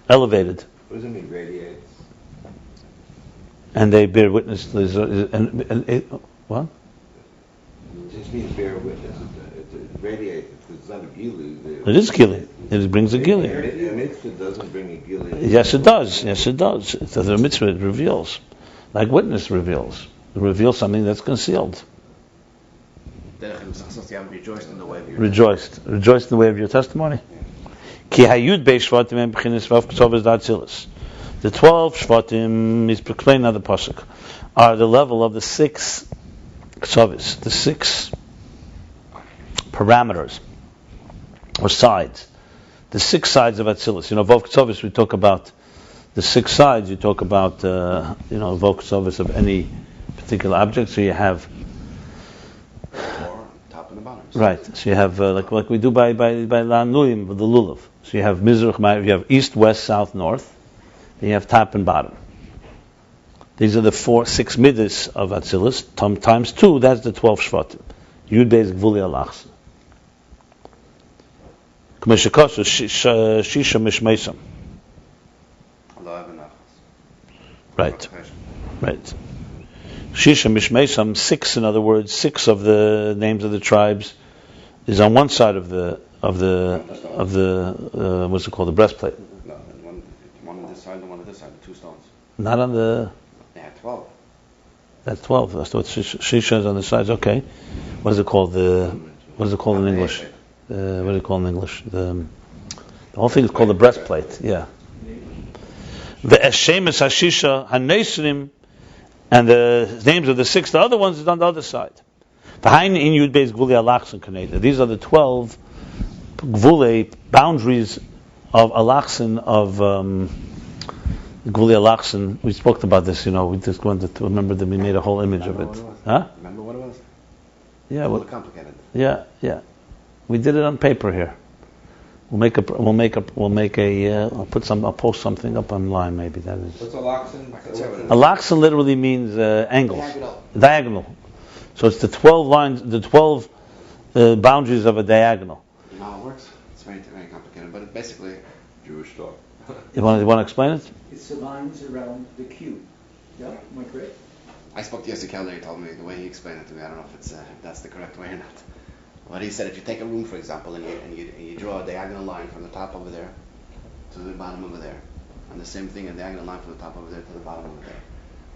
elevated. What does it mean, radiates? And they bear witness. What? It just means bear witness. It radiates. It's not a gili. It is gili. It brings a gili. A mitzvah doesn't bring a gili. Yes, it does. Yes, it does. It's a mitzvah. It reveals, like witness reveals. It reveals something that's concealed. Rejoiced in the way of your Rejoiced in the way of your testimony. Ki hayud Beis Shvatim b'chinas Vav Keser of Atzilus. The 12 Shvatim is explained in the pasuk are the level of the 6 Kesavis, the 6 parameters or sides, the 6 sides of Atzilus. Vav Keser, we talk about the 6 sides. You talk about Vav Keser of any particular object. So you have top and the bottom. Right. So you have like we do by Lanuim with the lulav. So you have Mizrach, you have east, west, south, north. Then you have top and bottom. These are the 6 midas of Atzilus. Times 2, that's the 12 Shvatim. Yud Beis Gvuli Alachs. K'meshakos Shisha Mishmeisam. Right. Shisha Mishmeisam, 6, in other words, 6 of the names of the tribes is on one side of the what's it called, the breastplate. No, one on this side and one on this side, 2 stones. Not on the. They had 12. That's 12. That's what Shisha is on the sides. Okay. What is it called? What is it called in English? What is it called in English? The whole thing is called the breastplate. Yeah. The Eshemes Hashisha Hanesrim, and the names of the 6, the other ones is on the other side. Behind in Ayin Beis Gvulei Alachsin Kaneda. These are the 12 Gvulei boundaries of Alachsin of Gvulei Alachsin. We spoke about this. We just wanted to remember that we made a whole image of it. Huh? Remember what it was? Yeah. A little complicated. Yeah. We did it on paper here. I'll post something up online maybe. That is. What's Alachsin? Alachsin literally means angles. Diagonal. So it's the 12 lines, the 12 boundaries of a diagonal. You know how it works? It's very, very complicated, but it's basically Jewish thought. You want to explain it? It's the lines around the cube. Yeah, am I correct? I spoke to Yossi Keller. He told me the way he explained it to me. I don't know if that's the correct way or not. But he said if you take a room, for example, and you draw a diagonal line from the top over there to the bottom over there, and the same thing, a diagonal line from the top over there to the bottom over there,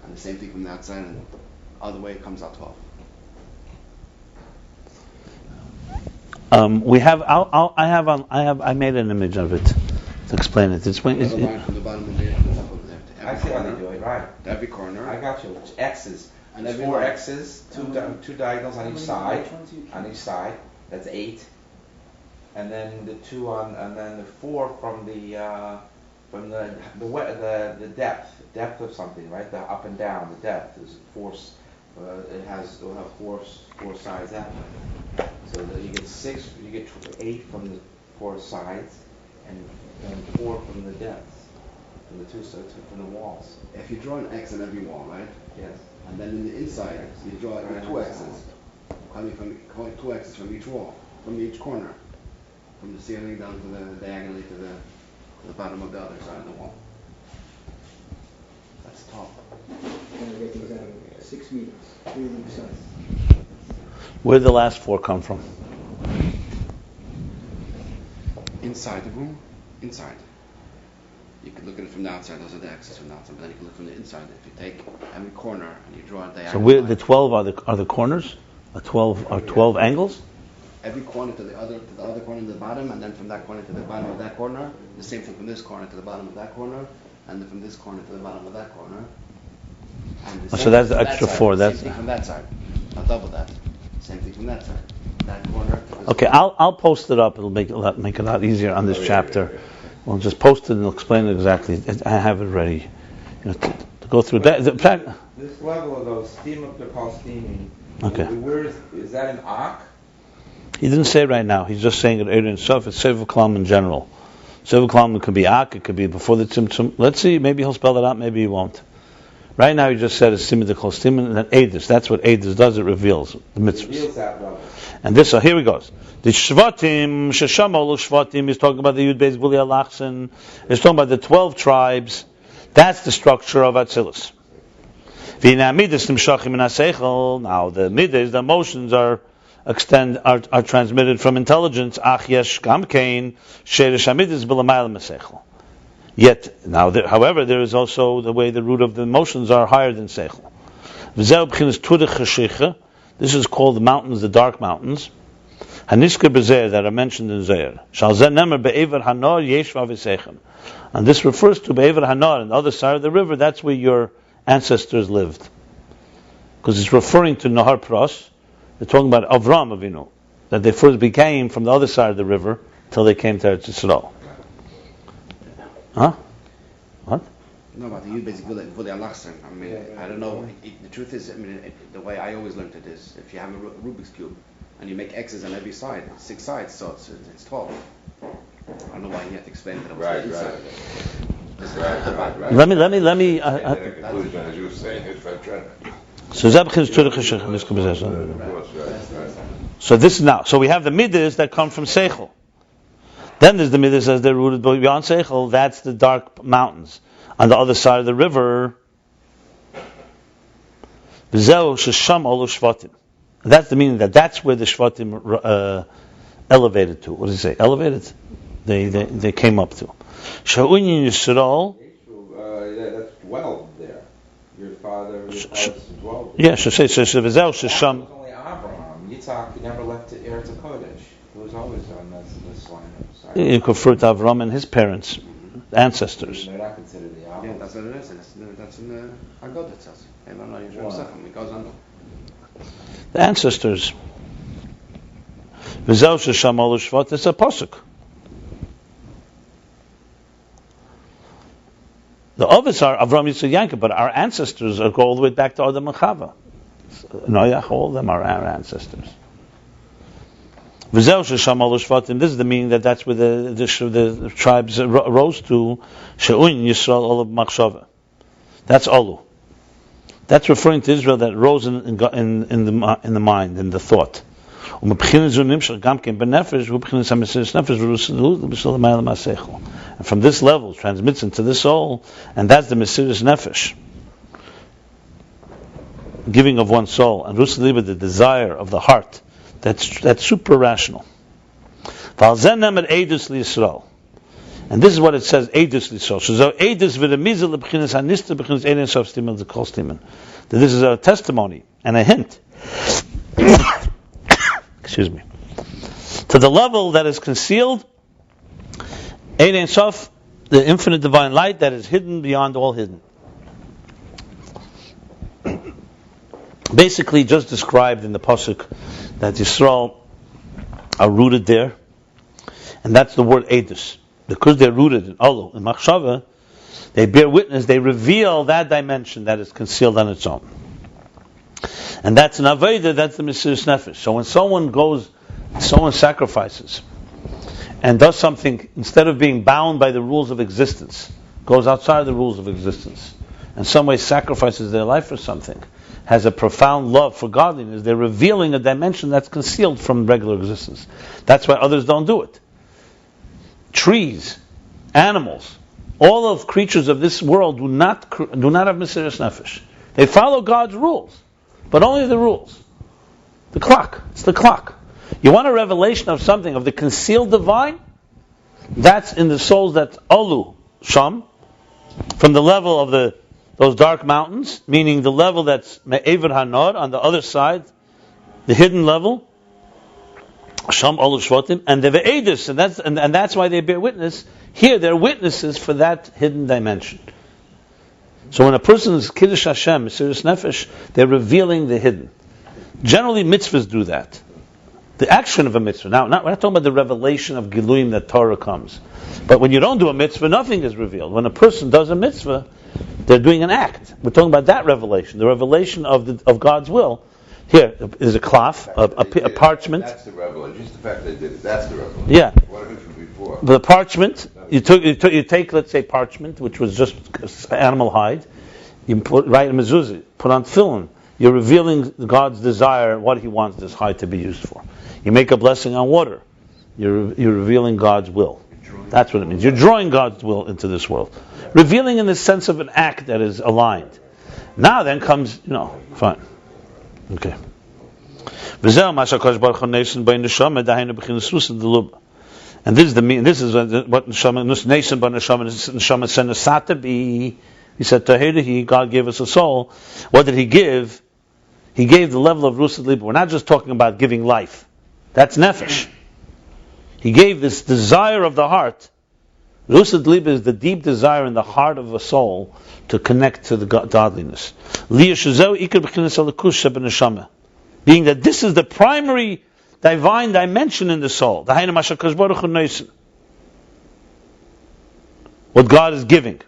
and the same thing from the outside, and the other way it comes out 12. I made an image of it to explain it. Another line from the bottom over there to the top over there. To I see how they do it, right. To every corner. I got you. X's. And There's every 4 line. X's, two diagonals on each side. On each side, that's 8. And then the 2 and then the 4 from the depth of something, right? The up and down, the depth is force. It'll have four sides that way. So that you get 8 from the 4 sides, and 4 from the depths, from the two from the walls. If you draw an X on every wall, right? Yes. And then in the inside, you draw 2 X's. Coming from 2 X's from each wall, from each corner, from the ceiling down to the diagonally to the bottom of the other side of the wall. That's tall. And we're getting that 6 meters, really precise. Where did the last 4 come from? Inside the room, inside. You could look at it from the outside. Those are the X's from the outside. But then you can look from the inside. If you take every corner and you draw a diagonal. So where the 12 are the corners? 12 angles? Every corner to the other corner to the bottom, and then from that corner to the bottom of that corner. The same thing from this corner to the bottom of that corner, and then from this corner to the bottom of that corner. And So that's the extra 4. That's same thing from that side. I'll double that. Same thing from that side. That corner. To this okay. corner. I'll post it up. It'll make it a lot easier on this chapter. We'll just post it and I'll explain it exactly. I have it ready. To go through that. This level of those they're called steaming. Okay. Where is that an arc? He didn't say right now. He's just saying it in itself. It's Sefer Kalam in general. Sefer Kalam could be Ak, it could be before the Tzimtzum. Let's see, maybe he'll spell it out, maybe he won't. Right now he just said it's Simid Kol Stimin and then Eidus. That's what Eidus does, it reveals the mitzvahs. It reveals that level. And this, so here he goes. The Shvatim, Sheshamol Shvatim, is talking about the Ayin Beis Gvulei Alachsin. He's talking about the 12 tribes. That's the structure of Atzilus. Now the midas, the emotions are transmitted from intelligence. Yet, however, there is also the way the root of the emotions are higher than seichel. This is called the mountains, the dark mountains. That are mentioned in Zohar. And this refers to Be'ever Hanar, on the other side of the river. That's where your ancestors lived. Because it's referring to Nahar Pras. They're talking about Avram Avinu, that they first became from the other side of the river till they came to Eretz Yisrael. Huh? What? No, about the Ayin Beis Gvulei Alachsin. I mean, I don't know. The truth is, the way I always learned it is, if you have a Rubik's cube and you make X's on every side, 6 sides, so it's 12. I don't know why you have to explain that. Right. Let me. So this is now. So we have the midas that come from seichel. Then there's the midas as they're rooted beyond seichel. That's the dark mountains on the other side of the river. That's the meaning that's where the shvatim elevated to. What does he say? Elevated? They came up to. Sha'unyin Yisrael. That's dwelled there. Your father's dwelled there. Yeah, Sha'vizel Shasham. It was only Abraham. Yitzhak never left to Eretz HaKodesh. He was always on this line of sight. You refer to Avram and his parents. ancestors. They're not considered the Yeah, opposite. that's what it is. That's in the Haggadah it says. It goes on. The ancestors. V'zel shesham olu shvat is a pasuk. The others are Avram, Yitzchak, Yaakov, but our ancestors go all the way back to Adam and Chava. Noach, all of them are our ancestors. V'zel shesham olu shvatim. This is the meaning that's where the tribes rose to. She'uin Yisrael olu b'machshava. That's olu. That's referring to Israel that rose in the mind, in the thought. And from this level, it transmits into the soul, and that's the Mesiras Nefesh, giving of one's soul, and Rus Liba, the desire of the heart, that's super rational. And this is what it says, Eidus L'Yisrael. So Eidus v'remizah l'b'chinas hanista b'chinas Ein Sof Stiman l'kol Stiman. That this is a testimony and a hint. Excuse me. To the level that is concealed, Ein Sof, the infinite divine light that is hidden beyond all hidden. Basically, just described in the pasuk that Yisrael are rooted there, and that's the word Eidus. Because they're rooted in Olu, in Machshava, they bear witness, they reveal that dimension that is concealed on its own. And that's an Aveda, that's the Mesiras Nefesh. So when someone sacrifices and does something, instead of being bound by the rules of existence, goes outside the rules of existence, in some way sacrifices their life for something, has a profound love for godliness, they're revealing a dimension that's concealed from regular existence. That's why others don't do it. Trees, animals, all of creatures of this world do not have Mesiras Nefesh. They follow God's rules, but only the rules. The clock. It's the clock. You want a revelation of something, of the concealed divine? That's in the souls that Olu, Sham, from the level of those dark mountains, meaning the level that's Me'ever Hanor, on the other side, the hidden level, Sham Olu Shvatim, and the Ve'edis, and that's why they bear witness. Here, they're witnesses for that hidden dimension. So when a person is Kiddush Hashem, Mesiras Nefesh, they're revealing the hidden. Generally, mitzvahs do that. The action of a mitzvah. Now, we're not talking about the revelation of Giluyim that Torah comes. But when you don't do a mitzvah, nothing is revealed. When a person does a mitzvah, they're doing an act. We're talking about that revelation, the revelation of God's will. Here is a cloth, a parchment. That's the revelation. Just the fact that they did it, that's the revelation. Yeah. What if it was before? The parchment, you take, let's say, parchment, which was just animal hide, you write a mezuzah, put on tefillin. You're revealing God's desire, what He wants this hide to be used for. You make a blessing on water. You're revealing God's will. That's what it means. You're drawing God's will into this world. Revealing in the sense of an act that is aligned. Now then comes, fine. Okay. And this is what neshama sent us to be. He said, God gave us a soul. What did He give? He gave the level of Rusad Liba. We're not just talking about giving life. That's nefesh. He gave this desire of the heart. Rusad Liba is the deep desire in the heart of a soul to connect to the godliness. Being that this is the primary divine dimension in the soul. What God is giving.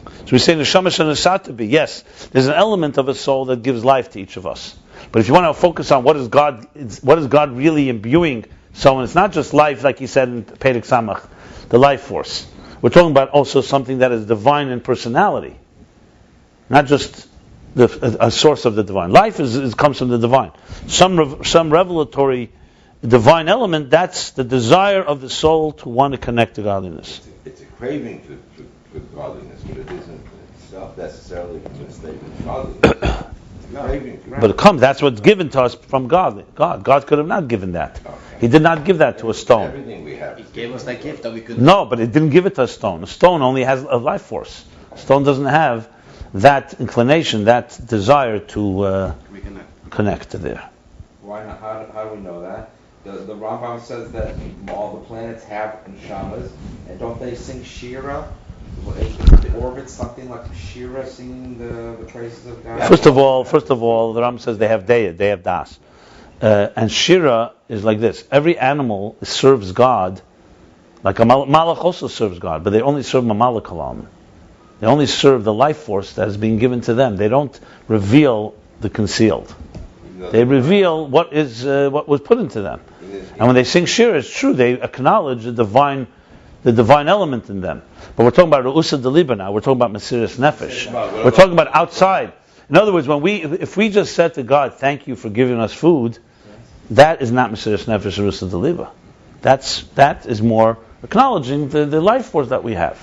So we say neshama shenasatabi. Yes, there's an element of a soul that gives life to each of us. But if you want to focus on what is God really imbuing someone, it's not just life, like He said in Perek Samach, the life force. We're talking about also something that is divine in personality, not just a source of the divine. Life comes from the divine. Some revelatory divine element. That's the desire of the soul to want to connect to godliness. It's a craving for godliness, but it isn't itself necessarily from the statement of godliness. But it comes. That's what's given to us from God. God could have not given that. Okay. He did not give that to a stone. Everything we have. He gave us that gift that we could. No, but He didn't give it to a stone. A stone only has a life force. A stone doesn't have that inclination, that desire to connect to there. Why not? How do we know that? the Rambam says that all the planets have neshamas, and don't they sing Shira? The orbit something like Shira singing the praises of God. First of all, the Rambam says they have das, and Shira is like this: every animal serves God, like a malach also serves God, but they only serve Mamalach Kalam. They only serve the life force that is being given to them. They don't reveal the concealed. They reveal what was put into them. And when they sing Shira, it's true, they acknowledge the divine element in them. But we're talking about Ru'usa Deliba now. We're talking about Mesiras Nefesh. We're talking about outside. In other words, if we just said to God, "Thank you for giving us food," that is not Mesiras Nefesh or Ru'usa Deliba. That is more acknowledging the life force that we have.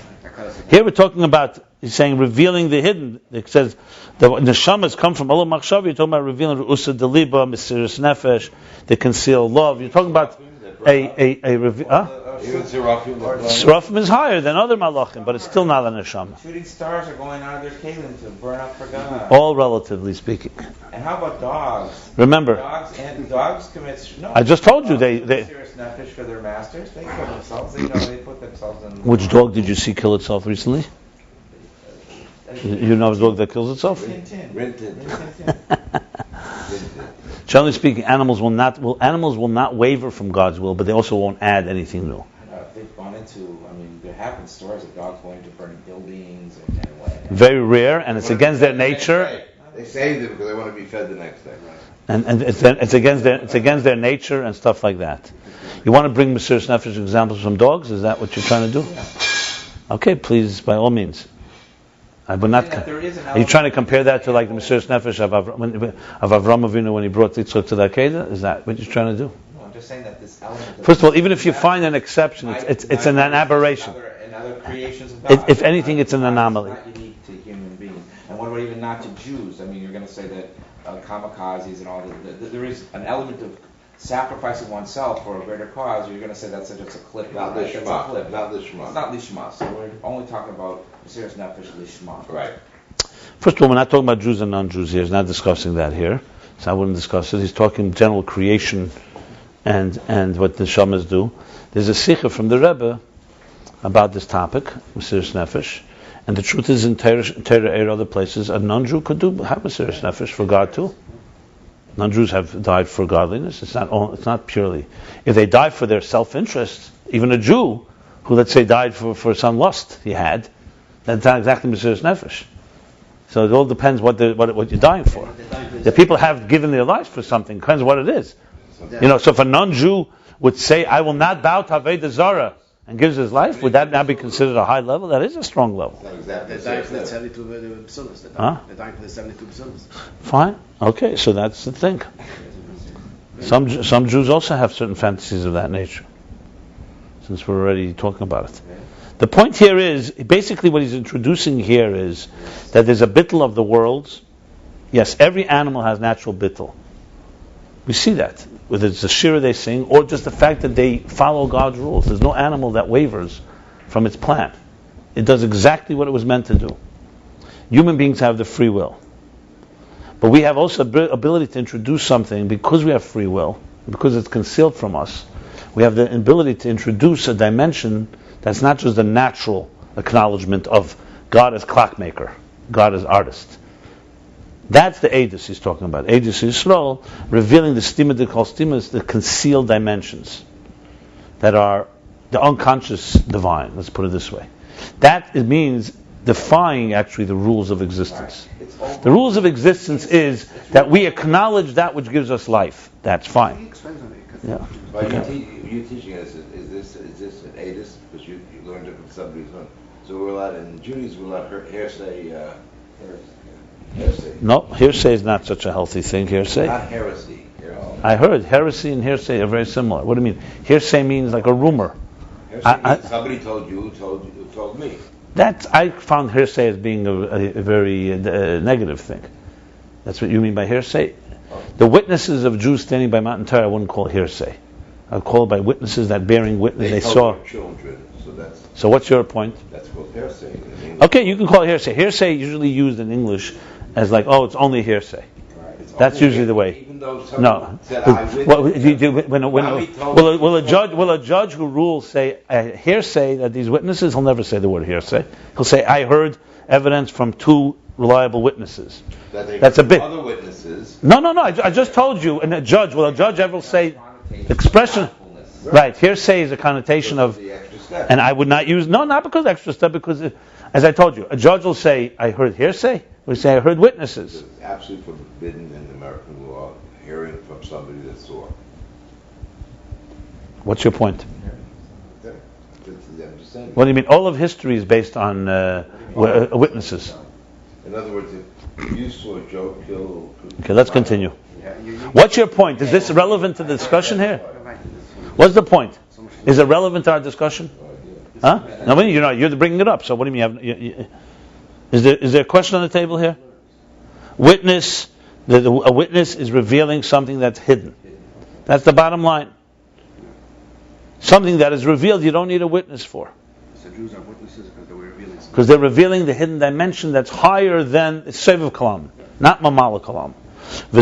Here we're talking about, he's saying, revealing the hidden. It says the neshamas come from Allah Machshav. You're talking about revealing Ru'usa Deliba, Mesiras Nefesh, the concealed love. You're talking about a reveal. Seraphim is higher than other malachim, but it's still not a neshama. Shooting stars are going out of their kalim to burn up for God. All relatively speaking. And how about dogs? Remember, dogs commit. No, I just told you they serious nefesh for their masters. They kill themselves. They put themselves in. Which dog did you see kill itself recently? You know a dog that kills itself? Rintin. Generally speaking, animals will not waver from God's will, but they also won't add anything new. They've gone into. There have been stories of dogs going to burning buildings and very rare, and it's against their nature. They saved it because they want to be fed the next day, right? And it's against their nature and stuff like that. You want to bring Mesiras Nefesh examples from dogs? Is that what you're trying to do? Yeah. Okay, please, by all means. I would not. Are you trying to compare that to like the Mesiras Nefesh of Avram Avinu when he brought Yitzchak to the Akedah? Is that what you're trying to do? No, I'm just saying that this element. First of all, even if you find an exception, it's an aberration. In other creations of God. If anything, it's an anomaly. It's not unique to human beings. And what about even not to Jews? You're going to say that kamikazes and all that. There is an element of sacrificing oneself for a greater cause. You're going to say that's just a clip. Not lishma. Not lishma. It's not lishma. So we're only talking about Mesiras Nefesh lishma. Right. First of all, we're not talking about Jews and non-Jews here. He's not discussing that here. So I wouldn't discuss it. He's talking general creation and what the neshamas do. There's a sikha from the Rebbe about this topic, Mesiras Nefesh. And the truth is, in Torah and other places, a non-Jew could have Mesiras Nefesh for God too. Non-Jews have died for godliness. It's not purely. If they die for their self-interest, even a Jew who, let's say, died for some lust he had, that's not exactly Mesiras Nefesh. So it all depends what you're dying for. The people have given their lives for something. Depends what it is. So if a non-Jew would say, "I will not bow to Avodah Zarah," and gives his life, would that now be considered a high level? That is a strong level. They're dying for the 72 bittul. They're dying for the 72 bittul. Fine. Okay, so that's the thing. Some Jews also have certain fantasies of that nature, since we're already talking about it. The point here is, basically what he's introducing here is that there's a bittul of the worlds. Yes, every animal has natural bittul. We see that, whether it's the shira they sing, or just the fact that they follow God's rules. There's no animal that wavers from its plan. It does exactly what it was meant to do. Human beings have the free will. But we have also the ability to introduce something, because we have free will, because it's concealed from us, we have the ability to introduce a dimension that's not just the natural acknowledgement of God as clockmaker, God as artist. That's the Eidus he's talking about. Eidus Yisrael, revealing the stima de kol stimas, the concealed dimensions that are the unconscious divine. Let's put it this way. That it means defying actually the rules of existence. The rules of existence is that we acknowledge that which gives us life. That's fine. Yeah. But you teaching us is this an Eidus, because you learned it from somebody's own. So we're allowed in Judaism, we're allowed hearsay. No, hearsay is not such a healthy thing. Hearsay. Not heresy. I heard heresy and hearsay are very similar. What do you mean? Hearsay means like a rumor. Somebody told you, told me. I found hearsay as being a very negative thing. That's what you mean by hearsay? The witnesses of Jews standing by Mount Torah I wouldn't call hearsay. I would call it by witnesses that bearing witness they saw. Children, so what's your point? That's called hearsay. Okay, you can call it hearsay. Hearsay is usually used in English as like, oh, it's only hearsay. Right. That's usually the way. Even though somebody No. said I witnessed Will a judge who rules say hearsay that these witnesses? He'll never say the word hearsay. He'll say I heard evidence from two reliable witnesses. That's a bit. Other witnesses. No. I just told you. And will a judge ever say expression? Right. Hearsay is a connotation of. The extra step. And I would not use not because extra step, because as I told you, a judge will say I heard hearsay. We say I heard witnesses. It's absolutely forbidden in American law hearing from somebody that saw. What's your point? I'm just saying. What do you mean? All of history is based on witnesses. In other words, if you saw Joe kill. Okay, let's continue. What's your point? Is this relevant to the discussion here? What's the point? Is it relevant to our discussion? Huh? No, you're bringing it up. So what do you mean? Is there a question on the table here? Witness. A witness is revealing something that's hidden. That's the bottom line. Something that is revealed, you don't need a witness for. So Jews are witnesses because they were revealing something. Because they're revealing the hidden dimension that's higher than Seviv Kalam, not Mamala Kalam. The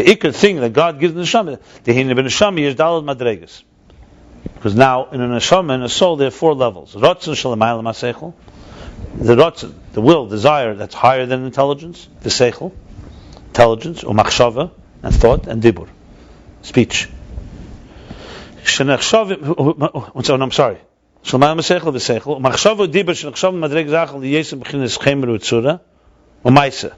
ikar thing that God gives in the neshama, the hin ben neshama is dalad madregas. Because now in a neshama, in a soul, there are four levels. Rotzen shalamayla masechel, the rotzen, the will, desire that's higher than intelligence, the seichel, intelligence, or machshava, and thought, and dibur, speech. I'm sorry. Shalamayla masechel v'seichel, machshava dibur shenachshava madreg zachel liyesem b'chinas chemer u'tzura. Umaisa.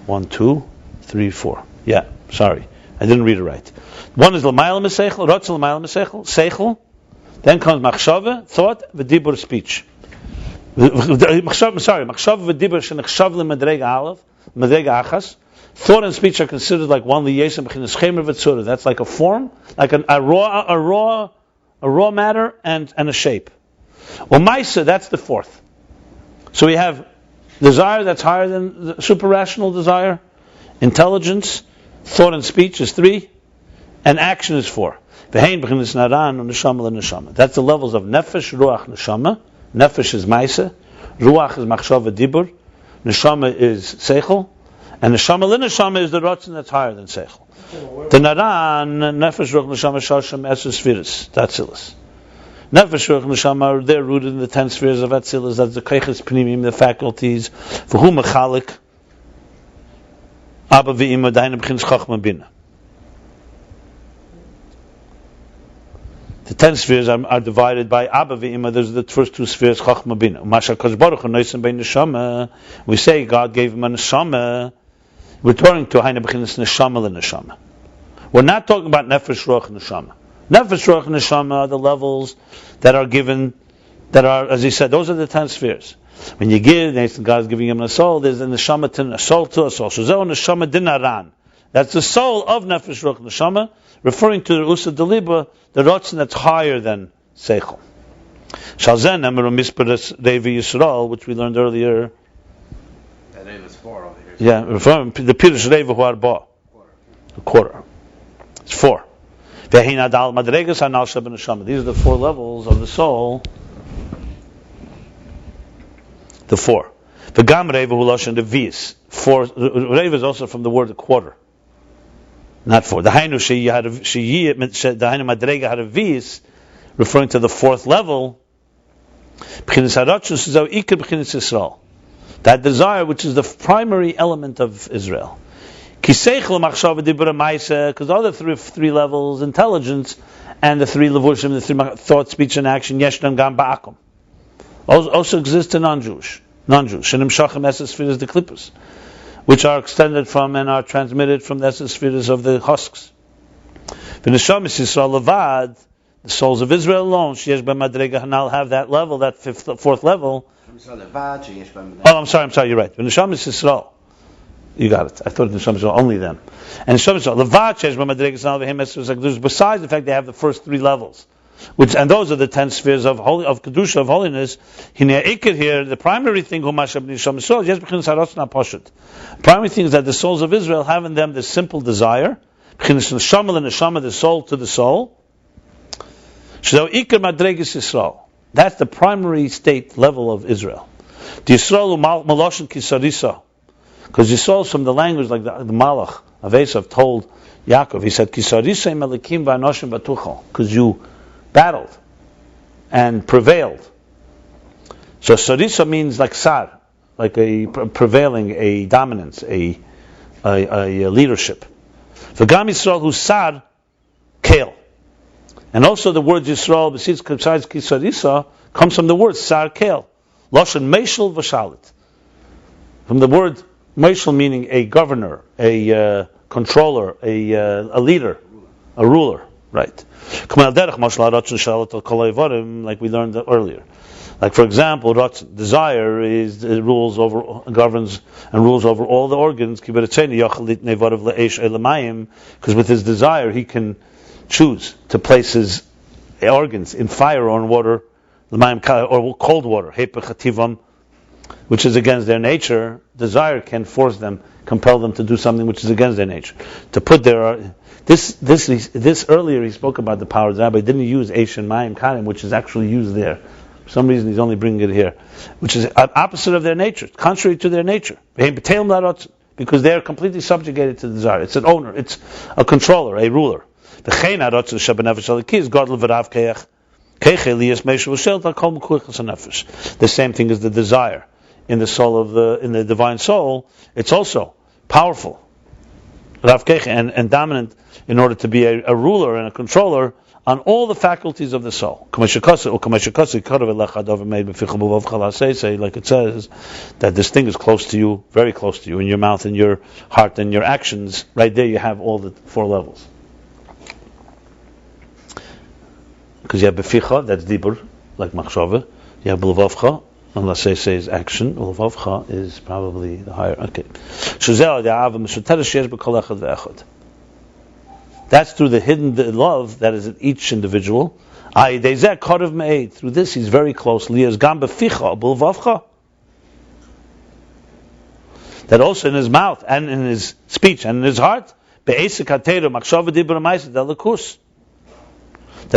1, 2, 3, 4. Yeah, sorry. I didn't read it right. One is l'mayla mesechel, rotz l'mayla mesechel, seichel. Then comes machshava, thought, v'dibur, speech. Machshava v'dibur shenachshav l'madrega alav, madrega achas. Thought and speech are considered like one liyesem b'chinas chemer v'tzura. That's like a form, like a raw matter and a shape. Umaisa, that's the fourth. So we have desire that's higher than the super-rational desire, intelligence, thought and speech is 3, and action is 4. That's the levels of nefesh, ruach, neshama. Nefesh is maisa, ruach is machshava dibur, neshama is seichel, and neshama l'neshama is the rotzen that's higher than seichel. The naran, nefesh, ruach, neshama, shasham, esus, firis, Atzilus. Nefesh, ruach, neshama, they're rooted in the 10 spheres of Atzilus. That's the keches pnimim, the faculties. For whom mechalik, Abba v'ima, daina b'chins chachma bina. The 10 spheres are divided by Abba v'ima. There's the first 2 spheres, chachma bina. Masha kosh baruch hu noisen bein neshama. We say God gave him a neshama. We're talking to haina b'chins neshama l'neshama. We're not talking about nefesh, ruach, neshama. Nefesh, ruach, neshama are the levels that are given, that are, as he said, those are the 10 spheres. When you give, God is giving him a soul, there's a neshama to a soul to a soul. Shazeh neshama dinaran. That's the soul of nefesh, ruach, neshama, referring to the usa deliba, the rotzen that's higher than seichel. Shazeh nemaru misperes revi Yisrael, which we learned earlier. That name is 4 over here. Yeah, referring to the pirush revi huarba, a quarter. It's 4. These are the 4 levels of the soul. The 4. The gam reva huloshan the vis. 4. Reva is also from the word quarter, not 4. The hainu the hainu madrega had a vis, referring to the 4th level. That desire, which is the primary element of Israel. Because the other 3 levels, intelligence, and the 3 levushim, the 3 thought, speech, and action, yeshnam gam ba'akum, also exist in non-Jewish. Shenim shachem esses spheres the klippus, which are extended from and are transmitted from the esses spheres of the husks. The neshamis Yisrael levad, the souls of Israel alone, sheyesh b'madrega hanal, have that level, that 4th level. Oh, I'm sorry, you're right. The neshamis Yisrael. You got it. I thought the Neshama Yisrael only them. And Neshama Yisrael, Levat sheyesh b'madregas hanal v'hem esses hakdusha. Besides the fact they have the first 3 levels, and those are the 10 spheres of kedusha, of holiness. Here, the primary thing, the primary thing is that the souls of Israel have in them the simple desire, the soul to the soul. That's the primary state level of Israel. The Yisrael maloshin kisarisa, because Yisrael is from the language like the Malach of Esav told Yaakov. He said kisarisa melikim v'anoshim batuchal, because you battled and prevailed. So sarisa means like sar, like a prevailing, a dominance, a leadership. V'gam Yisrael hu sar kale. And also the word Yisrael, besides kisarisa, comes from the word sar kale. Loshen meishel v'shalit. From the word meishel meaning a governor, a controller, a leader, a ruler. Right. Like we learned earlier. Like for example, desire governs and rules over all the organs. Because with his desire, he can choose to place his organs in fire or in water, or cold water, which is against their nature. Desire can force them, compel them to do something which is against their nature. To put their this earlier he spoke about the power of the Rabbi. Didn't use Eish and Mayim Karim, which is actually used there. For some reason he's only bringing it here, which is opposite of their nature, contrary to their nature. Because they are completely subjugated to desire. It's an owner, it's a controller, a ruler. The same thing as the desire in the soul in the divine soul. It's also powerful and dominant in order to be a ruler and a controller on all the faculties of the soul. Like it says, that this thing is close to you, very close to you, in your mouth, in your heart, and your actions. Right there you have all the 4 levels. Because you have beficha, that's dibur, like machshava. You have belvavcha, and lasese is action. Belvavcha is probably the higher. Okay. That's through the hidden love that is in each individual. Through this, he's very close. That also in his mouth and in his speech and in his heart, that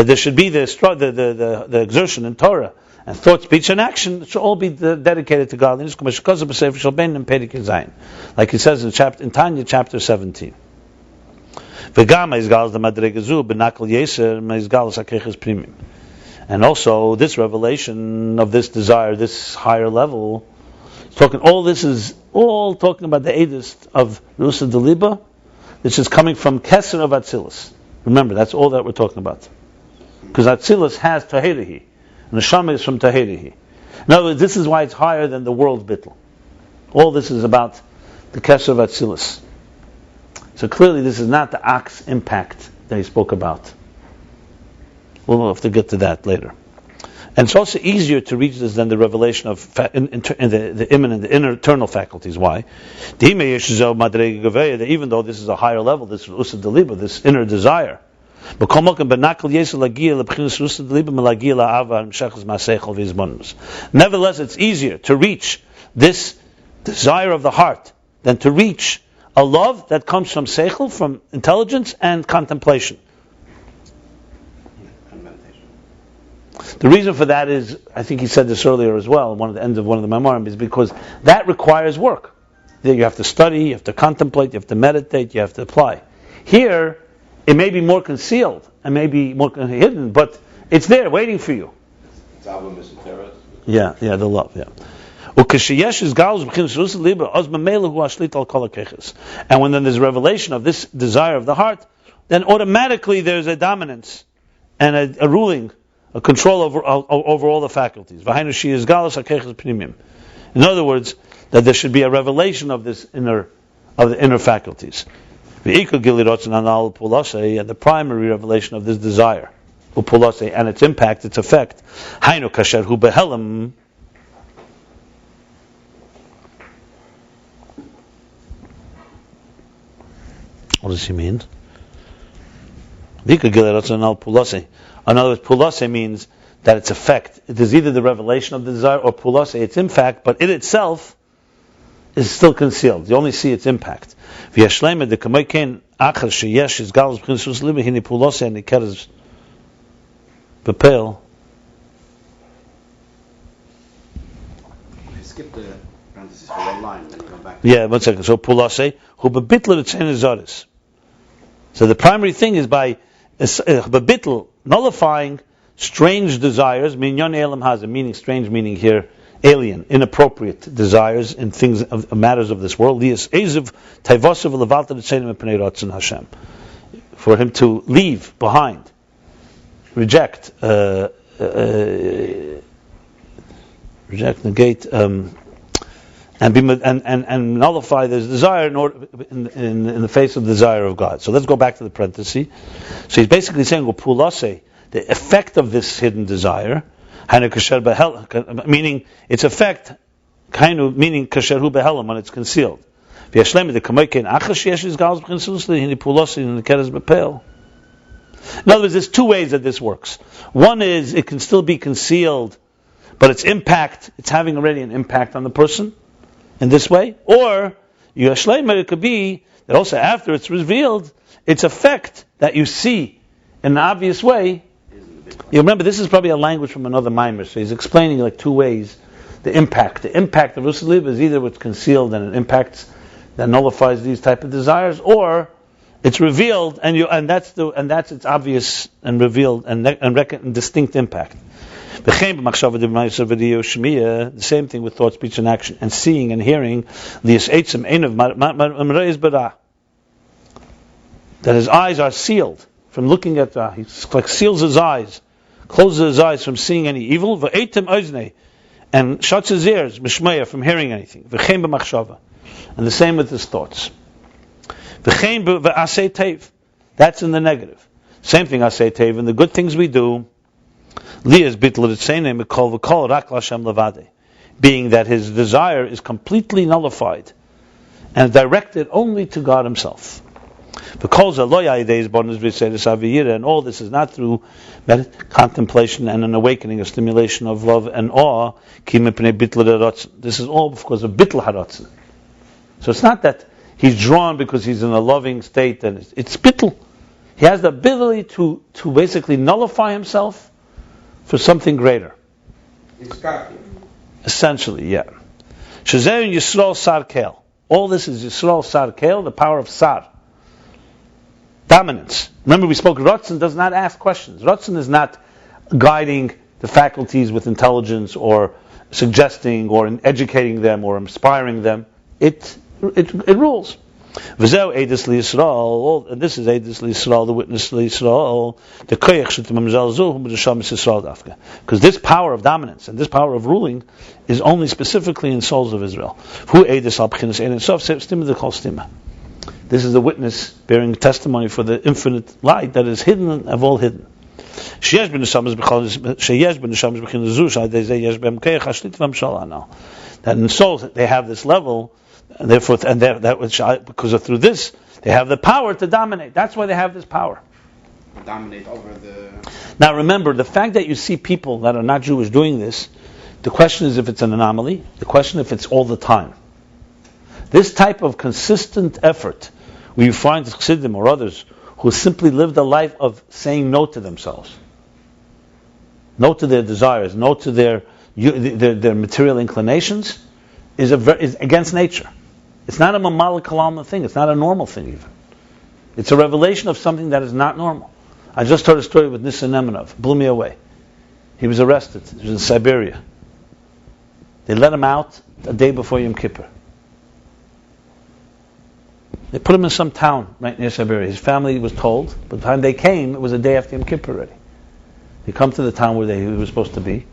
there should be the exertion in Torah and thought, speech, and action. It should all be dedicated to godliness. Like it says in Tanya, chapter 17. And also this revelation of this desire, this higher level, this is all talking about the edus of Rusa Deliba, which is coming from Keser of Atzilus. Remember, that's all that we're talking about. Because Atzilus has Tahirihi, and the Neshama is from Tahirihi. In other words, this is why it's higher than the world's bittul. All this is about the Keser of Atzilus. So clearly this is not the ox impact that he spoke about. We'll have to get to that later. And it's also easier to reach this than the revelation of the immanent, the internal faculties. Why? Even though this is a higher level, this usa deliba, this inner desire. Nevertheless, it's easier to reach this desire of the heart than to reach a love that comes from seichel, from intelligence and contemplation. The reason for that is, I think he said this earlier as well, at the end of one of the memoirs, is because that requires work. You have to study, you have to contemplate, you have to meditate, you have to apply. Here, it may be more concealed and maybe more hidden, but it's there waiting for you. Yeah, the love, yeah. And when then there's revelation of this desire of the heart, then automatically there's a dominance and a ruling, a control over all the faculties. In other words, that there should be a revelation of the inner faculties. And the primary revelation of this desire, and its impact, its effect, what does he mean? In other words, pulase means that its effect. It is either the revelation of the desire or pulase, its impact, but it itself is still concealed. You only see its impact. skip the parentheses for one line, then you go back. Yeah, 1 second. So Pulase, hu bebitl l'tzein zaris. So the primary thing is by bittul, nullifying strange desires, minyan elam hazeh, meaning strange, meaning here alien, inappropriate desires in things of matters of this world. Lias eziv taivasav levalta l'tzeinim epnei ratzon Hashem, for him to leave behind, reject, negate, and nullify this desire in the face of the desire of God. So let's go back to the parenthesis. So he's basically saying, the effect of this hidden desire, meaning its effect, meaning kasher behelam, when it's concealed. In other words, there's two ways that this works. One is it can still be concealed, but its impact, it's having already an impact on the person in this way. Or, it could be that also after it's revealed, its effect that you see in an obvious way. You remember, this is probably a language from another mimer, so he's explaining like two ways the impact. The impact of Rusalib is either what's concealed and it impacts, that nullifies these type of desires, or it's revealed and that's its obvious and revealed and distinct impact. The same thing with thought, speech, and action, and seeing and hearing. That his eyes are sealed from looking at he like seals his eyes, closes his eyes from seeing any evil. And shuts his ears from hearing anything. And the same with his thoughts. That's in the negative. Same thing, asay tev, and the good things we do. Being that his desire is completely nullified and directed only to God Himself. And all this is not through contemplation and an awakening, a stimulation of love and awe. This is all because of bittul haratzon. So it's not that he's drawn because he's in a loving state, and it's bittul. He has the ability to basically nullify himself for something greater. Essentially, yeah. Shazer Yisrael Sar Kel. All this is Yisrael Sar Kel, the power of Sar. Dominance. Remember, we spoke, Ratzon does not ask questions. Ratzon is not guiding the faculties with intelligence or suggesting or educating them or inspiring them. It rules. V'zeu Eidus L'Yisrael, and this is Eidus L'Yisrael, the witness L'Yisrael, the koyach shetim zelzu b'neshama Yisrael dafka. Because this power of dominance and this power of ruling is only specifically in souls of Israel. Hu Eidus al b'chinas ein sof stima d'kol stima. This is the witness bearing testimony for the infinite light that is hidden of all hidden. That in souls they have this level, and therefore, because of through this they have the power to dominate. That's why they have this power. Dominate over the. Now remember, the fact that you see people that are not Jewish doing this, the question is if it's an anomaly. The question if it's all the time. This type of consistent effort, where you find Chassidim or others who simply live the life of saying no to themselves, no to their desires, no to their material inclinations, is against nature. It's not a mamalik kalam thing. It's not a normal thing even. It's a revelation of something that is not normal. I just heard a story with Nissen Nemenov. Blew me away. He was arrested. He was in Siberia. They let him out a day before Yom Kippur. They put him in some town right near Siberia. His family was told, but by the time they came, it was a day after Yom Kippur already. They come to the town where he was supposed to be.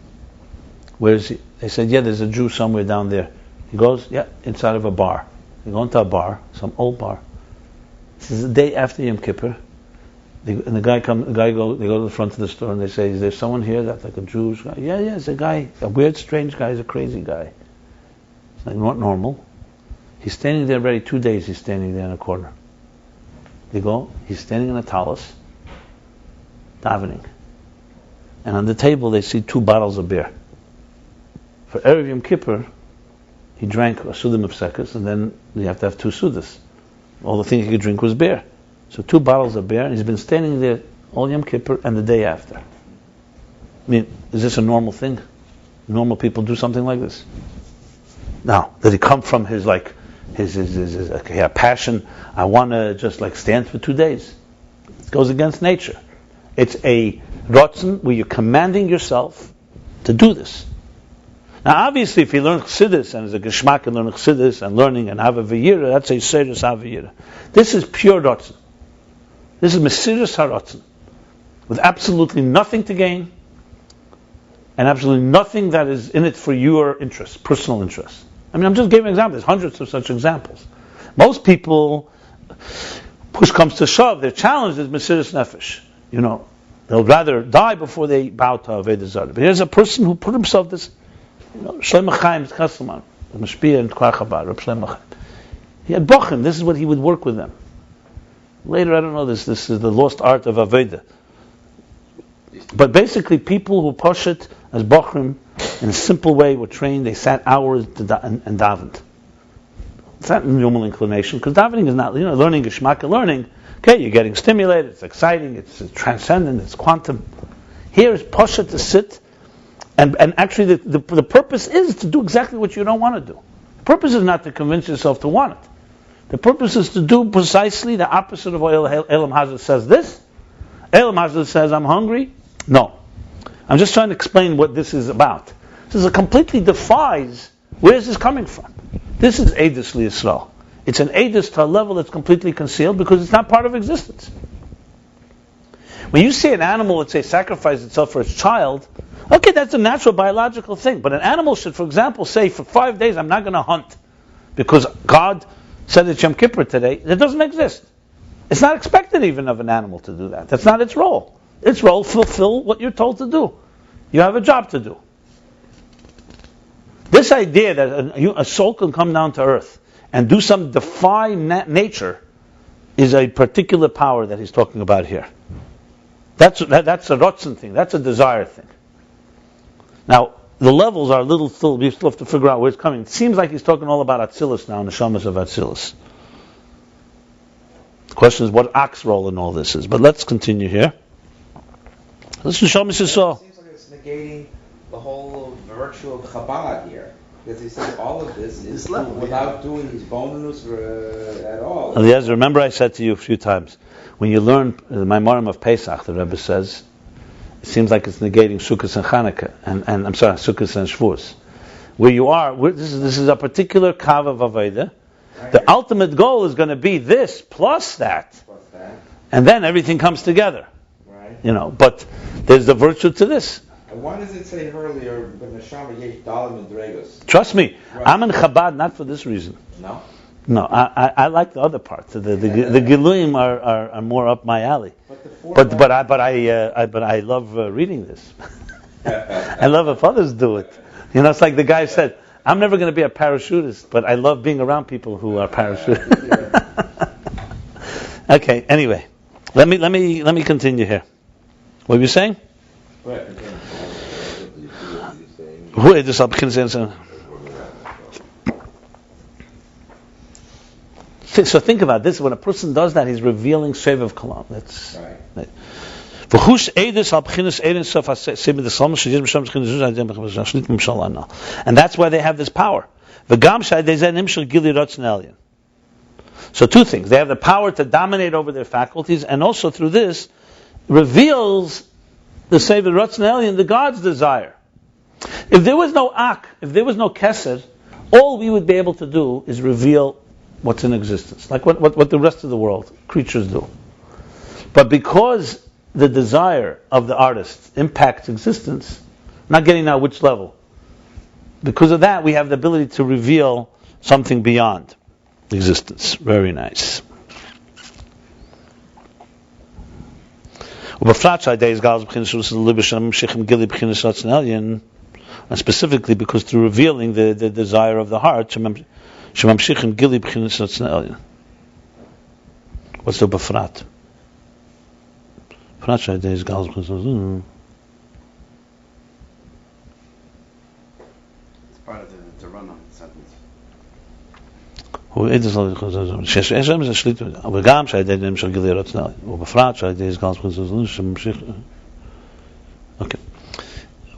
Where is he? They said, yeah, there's a Jew somewhere down there. He goes, yeah, inside of a bar. They go into a bar, some old bar. This is the day after Yom Kippur. They go to the front of the store and they say, is there someone here that's like a Jewish guy? Yeah, it's a guy, a weird, strange guy, he's a crazy guy. It's like not normal. He's standing there already 2 days, he's standing there in a corner. They go, he's standing in a talus, davening. And on the table they see 2 bottles of beer. For Erev Yom Kippur, he drank a sudim of sekas, and then you have to have 2 sudas. All the thing he could drink was beer. So 2 bottles of beer, and he's been standing there all Yom Kippur and the day after. I mean, is this a normal thing? Normal people do something like this? Now, did he come from his passion? I want to just stand for 2 days. It goes against nature. It's a rotzen where you're commanding yourself to do this. Now, obviously, if you learn Chassidus and there's a geschmack in learning Chassidus and learning and have a v'yira, that's a serious v'yira. This is pure rotzen. This is Mesiras HaRotzen, with absolutely nothing to gain and absolutely nothing that is in it for your interest, personal interest. I mean, I'm just giving an example. There's hundreds of such examples. Most people, push comes to shove, their challenge is Mesiras Nefesh. They'll rather die before they bow to Avodah Zarah. But here's a person who put himself this, Shlomo Chaim Chassaman, the Mashpia and Kvar Chabad, Reb Shlomo Chaim. He had bochim. This is what he would work with them. Later, I don't know, this is the lost art of Avodah. But basically, people who push it as bochim in a simple way were trained. They sat hours and davened. It's not normal inclination, because davening is not, learning geschmack and learning. Okay, you're getting stimulated, it's exciting, it's transcendent, it's quantum. Here is pasha to sit, and actually the purpose is to do exactly what you don't want to do. The purpose is not to convince yourself to want it. The purpose is to do precisely the opposite of what Elam Hazard says this. Elam Hazard says, I'm hungry. No. I'm just trying to explain what this is about. This is completely defies, where is this coming from? This is Eidus L'Yisrael. It's an Eidus to a level that's completely concealed because it's not part of existence. When you see an animal, let's say, sacrifice itself for its child, okay, that's a natural biological thing. But an animal should, for example, say, for 5 days I'm not going to hunt because God said it's Yom Kippur today. That doesn't exist. It's not expected even of an animal to do that. That's not its role. Its role, fulfill what you're told to do. You have a job to do. This idea that a soul can come down to earth and do some defy nature is a particular power that he's talking about here. That's a rotzen thing. That's a desire thing. Now, the levels are a little still, we still have to figure out where it's coming. It seems like he's talking all about Atzilus now, the Neshamas of Atzilus. The question is what Ak's role in all this is. But let's continue here. Listen, Neshamas Yisrael. It seems like it's negating the whole virtue of Chabad here. Because he says all of this is without doing his bonus at all. Yes, remember I said to you a few times, when you learn the Maimarim of Pesach, the Rebbe says, it seems like it's negating Sukkot and Chanukah, and Sukkot and Shavuos. Where you are, this is a particular kav of Avodah. Right. The ultimate goal is going to be this plus that. And then everything comes together. Right. But there's the virtue to this. Why does it say earlier, trust me, right. I'm in Chabad not for this reason. No, I like the other parts. The Giluim are more up my alley. But I love reading this. I love if others do it. It's like the guy said, I'm never going to be a parachutist, but I love being around people who are parachutists. Okay. Anyway, let me continue here. What were you saying? So think about this. When a person does that, he's revealing Shev of Kalam. That's right. And that's why they have this power. So two things. They have the power to dominate over their faculties, and also through this reveals the Shev of Ratzon Elyon, the God's desire. If there was no Ak, if there was no Keser, all we would be able to do is reveal what's in existence, like what the rest of the world, creatures do. But because the desire of the artist impacts existence, not getting now which level, because of that we have the ability to reveal something beyond existence. Very nice. And specifically because through revealing the desire of the heart, what's the befrat? It's part of the run-on sentence. Okay.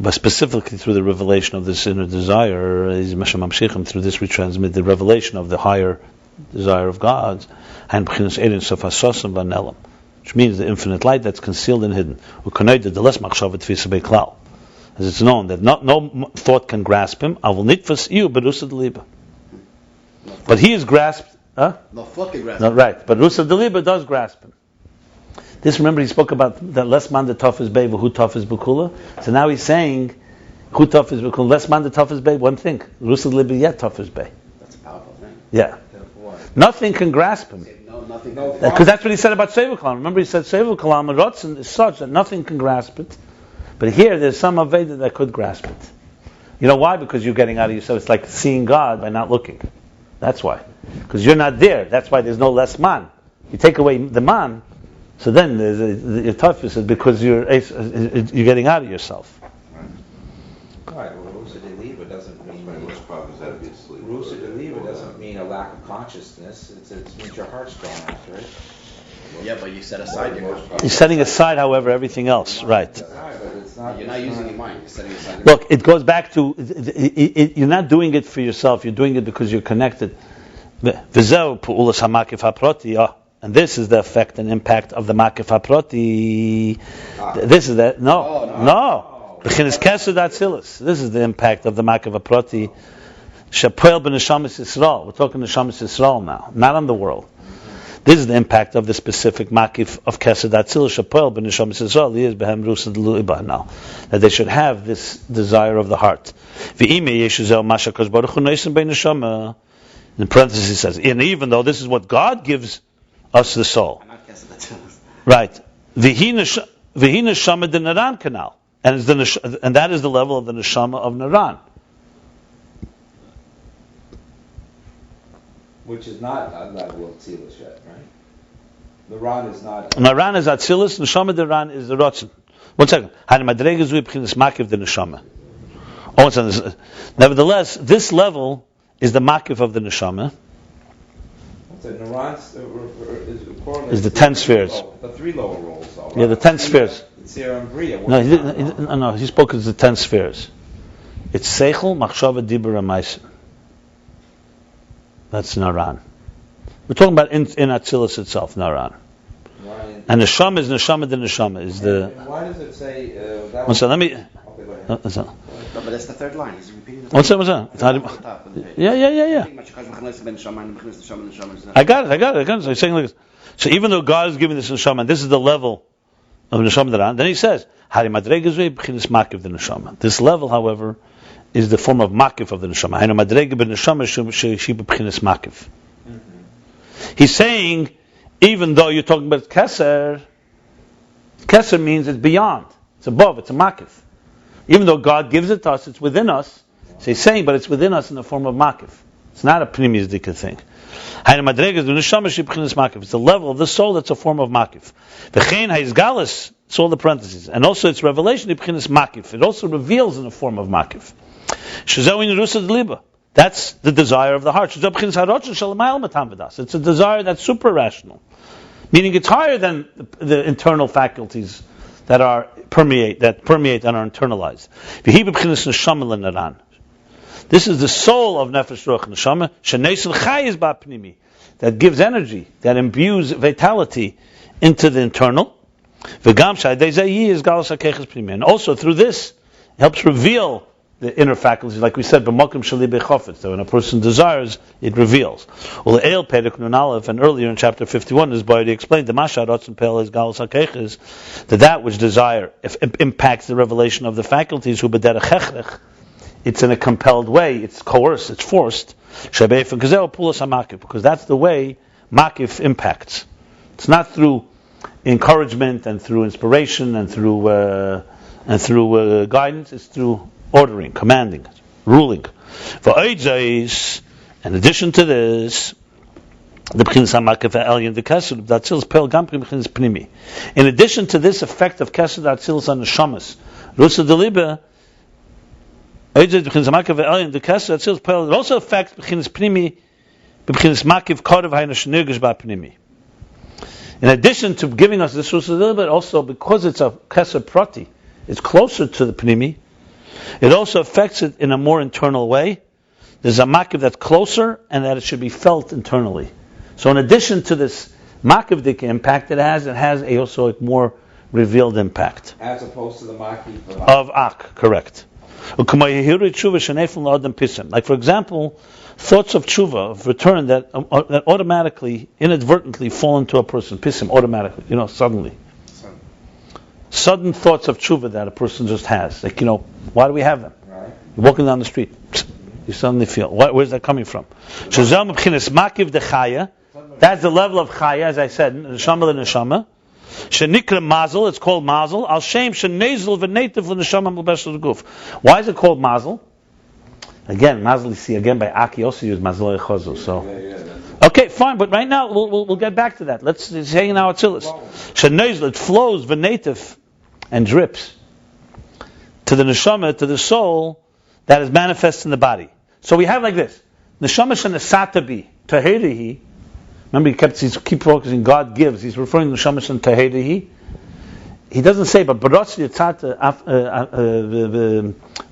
but specifically through the revelation of this inner desire, through this we transmit the revelation of the higher desire of God, which means the infinite light that's concealed and hidden. As it's known that no thought can grasp him, but he is grasped. No thought can grasp him. No, right, but Rusa Deliba does grasp him. This, remember, he spoke about that less man the tough is babe, who tough is bukula. So now he's saying, who tough is bukula, less man the tough is babe. One thing, Rusa Deliba yet tough is babe. That's a powerful thing. Yeah. Nothing can grasp him. Nothing. Because that's what he said about Seva Kalam. Remember, he said Seva Kalam and Rotzen is such that nothing can grasp it. But here, there's some Aveda that could grasp it. You know why? Because you're getting out of yourself. It's like seeing God by not looking. That's why. Because you're not there. That's why there's no less man. You take away the man, so then the toughest is because you're getting out of yourself. Right. Well, Rusa Deliba doesn't mean Rusa Deliba doesn't mean a lack of consciousness. It means your heart's going after it. Yeah, but you set aside your consciousness. You're setting aside, however, everything else. Right. You're not using your mind. You're setting aside. Look, it goes back to you're not doing it for yourself. You're doing it because you're connected. And this is the effect and impact of the makif haproti. This is that. No. Keser of Atzilus. This is the impact of the makif haproti. Shapoel b'neshamas Yisrael. We're talking neshamas Yisrael now, not on the world. This is the impact of the specific makif of Keser of Atzilus. Shapoel b'neshamas Yisrael. He is behem rusa deluiba now, that they should have this desire of the heart. In parentheses, he says, and even though this is what God gives us, the soul, right? V'hi neshama de Naran canal, and that is the level of the neshama of Naran, which is not a level of Atzilus yet, right? Naran is not. Naran is Atzilus. Neshama de Naran is the Rotzen. 1 second. Makif the neshama. Nevertheless, this level is the makif of the neshama. Is the 10 spheres. The 3 lower rolls. Yeah, the 10 spheres. No, he spoke as the 10 spheres. It's seichel, machshava, dibur, and ma'aser. That's Naran. We're talking about in Atzilus itself, Naran. And neshama is neshama de neshama. Is the. Why does it say? Let me. No, but that's the third line. He's repeating the What's that? Yeah. I got it. So he's saying like this. So even though God is giving this neshama, and this is the level of neshama Naran, then he says, makif the neshama. This level, however, is the form of makif of the neshama. He's saying, even though you're talking about keser means it's beyond, it's above, it's a makif. Even though God gives it to us, it's within us. So he's saying, but it's within us in the form of makif. It's not a pnimius dika thing. It's the level of the soul that's a form of makif. It's all the parentheses. And also it's revelation, makif. It also reveals in the form of makif. That's the desire of the heart. It's a desire that's super rational. Meaning it's higher than the internal faculties that permeate and are internalized. This is the soul of Nefesh Ruach Neshama. Sheneisel Chai is ba'pnimi, that gives energy, that imbues vitality into the internal. V'gam sh'adei zeh is galus hakeches pnimi, and also through this it helps reveal the inner faculties, like we said, b'mokim shali bechofetz. So when a person desires, it reveals. Ule'el perek nun aleph, and earlier in chapter 51, as Rabbi explained, the mashad rotzen pel is galus hakeches, that which desire impacts the revelation of the faculties. Hu b'derech hechrech. It's in a compelled way, it's coerced, it's forced. Because that's the way makif impacts. It's not through encouragement and through inspiration and through guidance. It's through ordering, commanding, ruling. In addition to this, in addition to this effect of Keser of Atzilus on the shamas, Rusa Deliba. It also affects in addition to giving us this Rusa Deliba, but also because it's a Keser Prati, it's closer to the Pnimi, It also affects it in a more internal way. There's a makif that's closer, and that it should be felt internally. So in addition to this makif impact it has also a more revealed impact. As opposed to the makif of ak, correct. Like for example, thoughts of teshuvah, of return, that automatically, inadvertently fall into a person, pisim, automatically, suddenly. Sudden thoughts of teshuvah that a person just has. Like, why do we have them? Right. You're walking down the street, you suddenly feel, where's that coming from? That's the level of chaya, as I said, neshama l'neshama. Shenikra mazel, it's called mazel. Al shem shenezel v'netiv l'neshama m'lbesh l'guf. Why is it called mazel? Again, mazel you see again by Aki also use mazel echozu. So, okay, fine. But right now we'll get back to that. Let's say now Atzilus. Shenezel, it flows v'netiv and drips to the neshama, to the soul that is manifest in the body. So we have like this: neshama shenesata bi tahirihi. Remember, he keep focusing. God gives. He's referring to Neshama and Tahedihi. He doesn't say, but Barotz Yitzata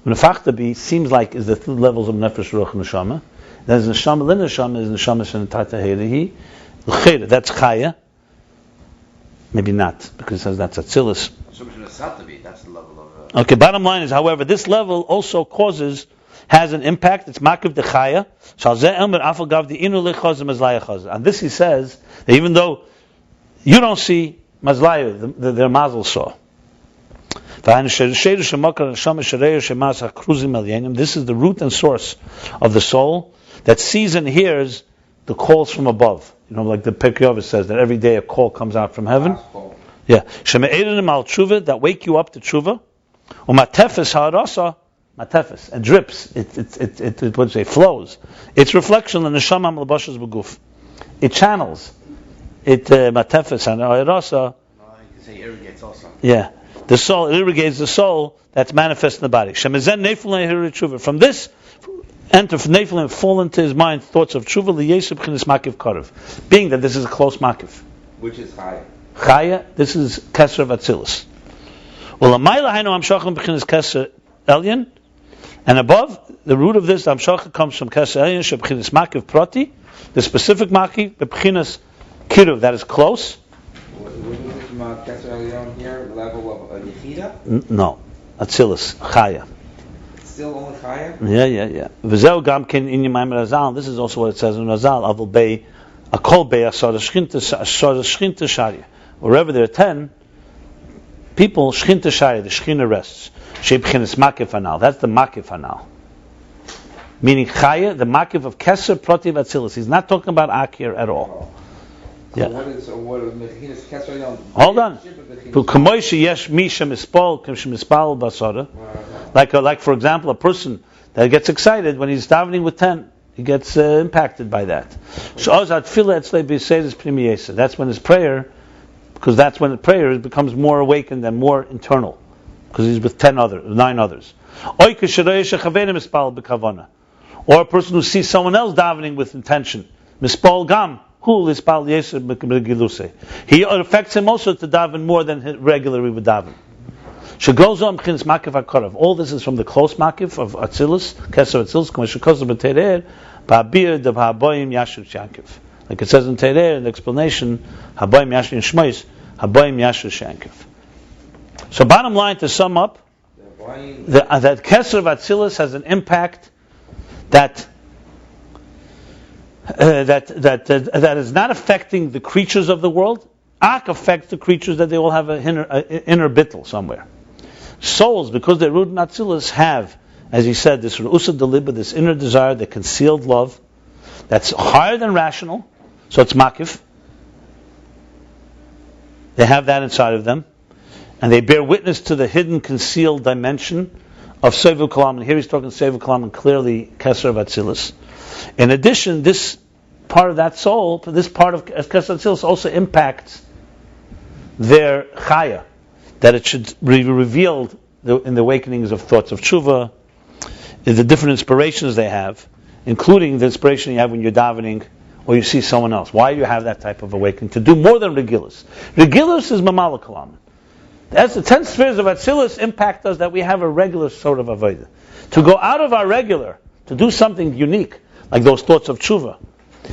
Nefachtabi seems like is the levels of Nefesh Ruach Neshama. There's Neshama Lin Neshama is Neshama and Tahedihi. That's Chaya. Maybe not, because it says that's Atzilus. That's the level of. Okay. Bottom line is, however, this level also has an impact. It's makif de chaya. And this he says that even though you don't see mazlaya, their mazel saw. This is the root and source of the soul that sees and hears the calls from above. Like the Pirkei says that every day a call comes out from heaven. Yeah, that wake you up to teshuvah. Matefes, and drips. It flows. It's reflection on the neshama malbashas b'guf. It channels. It matefes and ayirasa. You can say irrigates also. Yeah, the soul, it irrigates the soul that's manifest in the body. Shemizen nefilin hiru teshuvah. From this, enter nefilin fall into his mind thoughts of teshuvah liyesub chinis makif karev. Being that this is a close makif. Which is chaya. Chaya. This is Keser of Atzilus. Well, amayla hainu amshachim b'chinis Keser elyon. And above, the root of this, Amshacha, comes from Keser Elyon, Shebchinas Makif Prati, the specific Makif, the Bchinas Kiruv, that is close. What is it from Keser Elyon here, level of Yechida? No, Atzilus, Chaya. Still only Chaya? Yeah. V'zeu gamkin in Yemaim Razal, this is also what it says in Razal, Avul Bey, a Kol Bey, Asar Shchinta Sharia. Wherever there are 10 people, Shchinta Sharia, the Shechinah rests. Shebchinas makif anal. That's the makif anal. Meaning chaya, the makif of Keser Prati of Atzilus. He's not talking about ak here at all. So what is Mechinas Keser Elyon? Hold on. Like for example, a person that gets excited when he's davening with 10, he gets impacted by that. That's when his prayer, because that's when the prayer becomes more awakened and more internal. Because he's with 9 others. Or a person who sees someone else davening with intention. Mispal gam. He affects him also to daven more than regularly would daven. All this is from the close makif of Atzilus, Keser of Atzilus, like it says in Teireh, in the explanation, Habayim Yashir Shmois, Habayim Yashir Shankif. So bottom line, to sum up, that Keser of Atzilus has an impact that is not affecting the creatures of the world. Ak affects the creatures that they all have an inner bittul somewhere. Souls, because they're rooted in Atzilus, have, as he said, this Ru'usa Deliba, this inner desire, the concealed love, that's higher than rational, so it's makif. They have that inside of them. And they bear witness to the hidden, concealed dimension of Sevu Kalam. And here he's talking Sevu Kalam and clearly Keser of Atzilus. In addition, this part of that soul, this part of Keser of Atzilus also impacts their chaya, that it should be revealed in the awakenings of thoughts of teshuvah, in the different inspirations they have, including the inspiration you have when you're davening or you see someone else. Why do you have that type of awakening? To do more than Regilus. Regilus is Mamala Kalam. As the 10 spheres of Atzilus impact us that we have a regular sort of avodah. To go out of our regular, to do something unique, like those thoughts of teshuvah,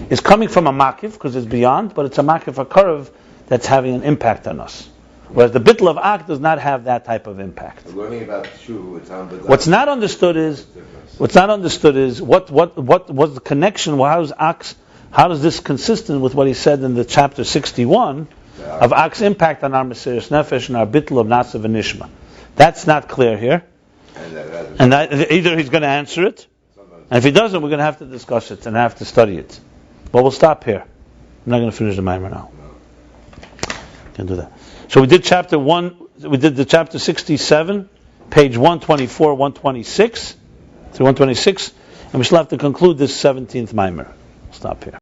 is coming from a makif, because it's beyond, but it's a makif, a curve, that's having an impact on us. Whereas the bittul of ak does not have that type of impact. Learning about teshuvah, what's not understood is what was the connection, how does this consistent with what he said in the chapter 61 of ak's impact on our Mesiras Nefesh and our bittul of Natsav and Nishma. That's not clear here. And either he's going to answer it, and if he doesn't, we're going to have to discuss it and have to study it. But we'll stop here. I'm not going to finish the mimer now. Can't do that. So we did chapter 1, we did the chapter 67, page 124, 126, through 126, and we still have to conclude this 17th mimer. Stop here.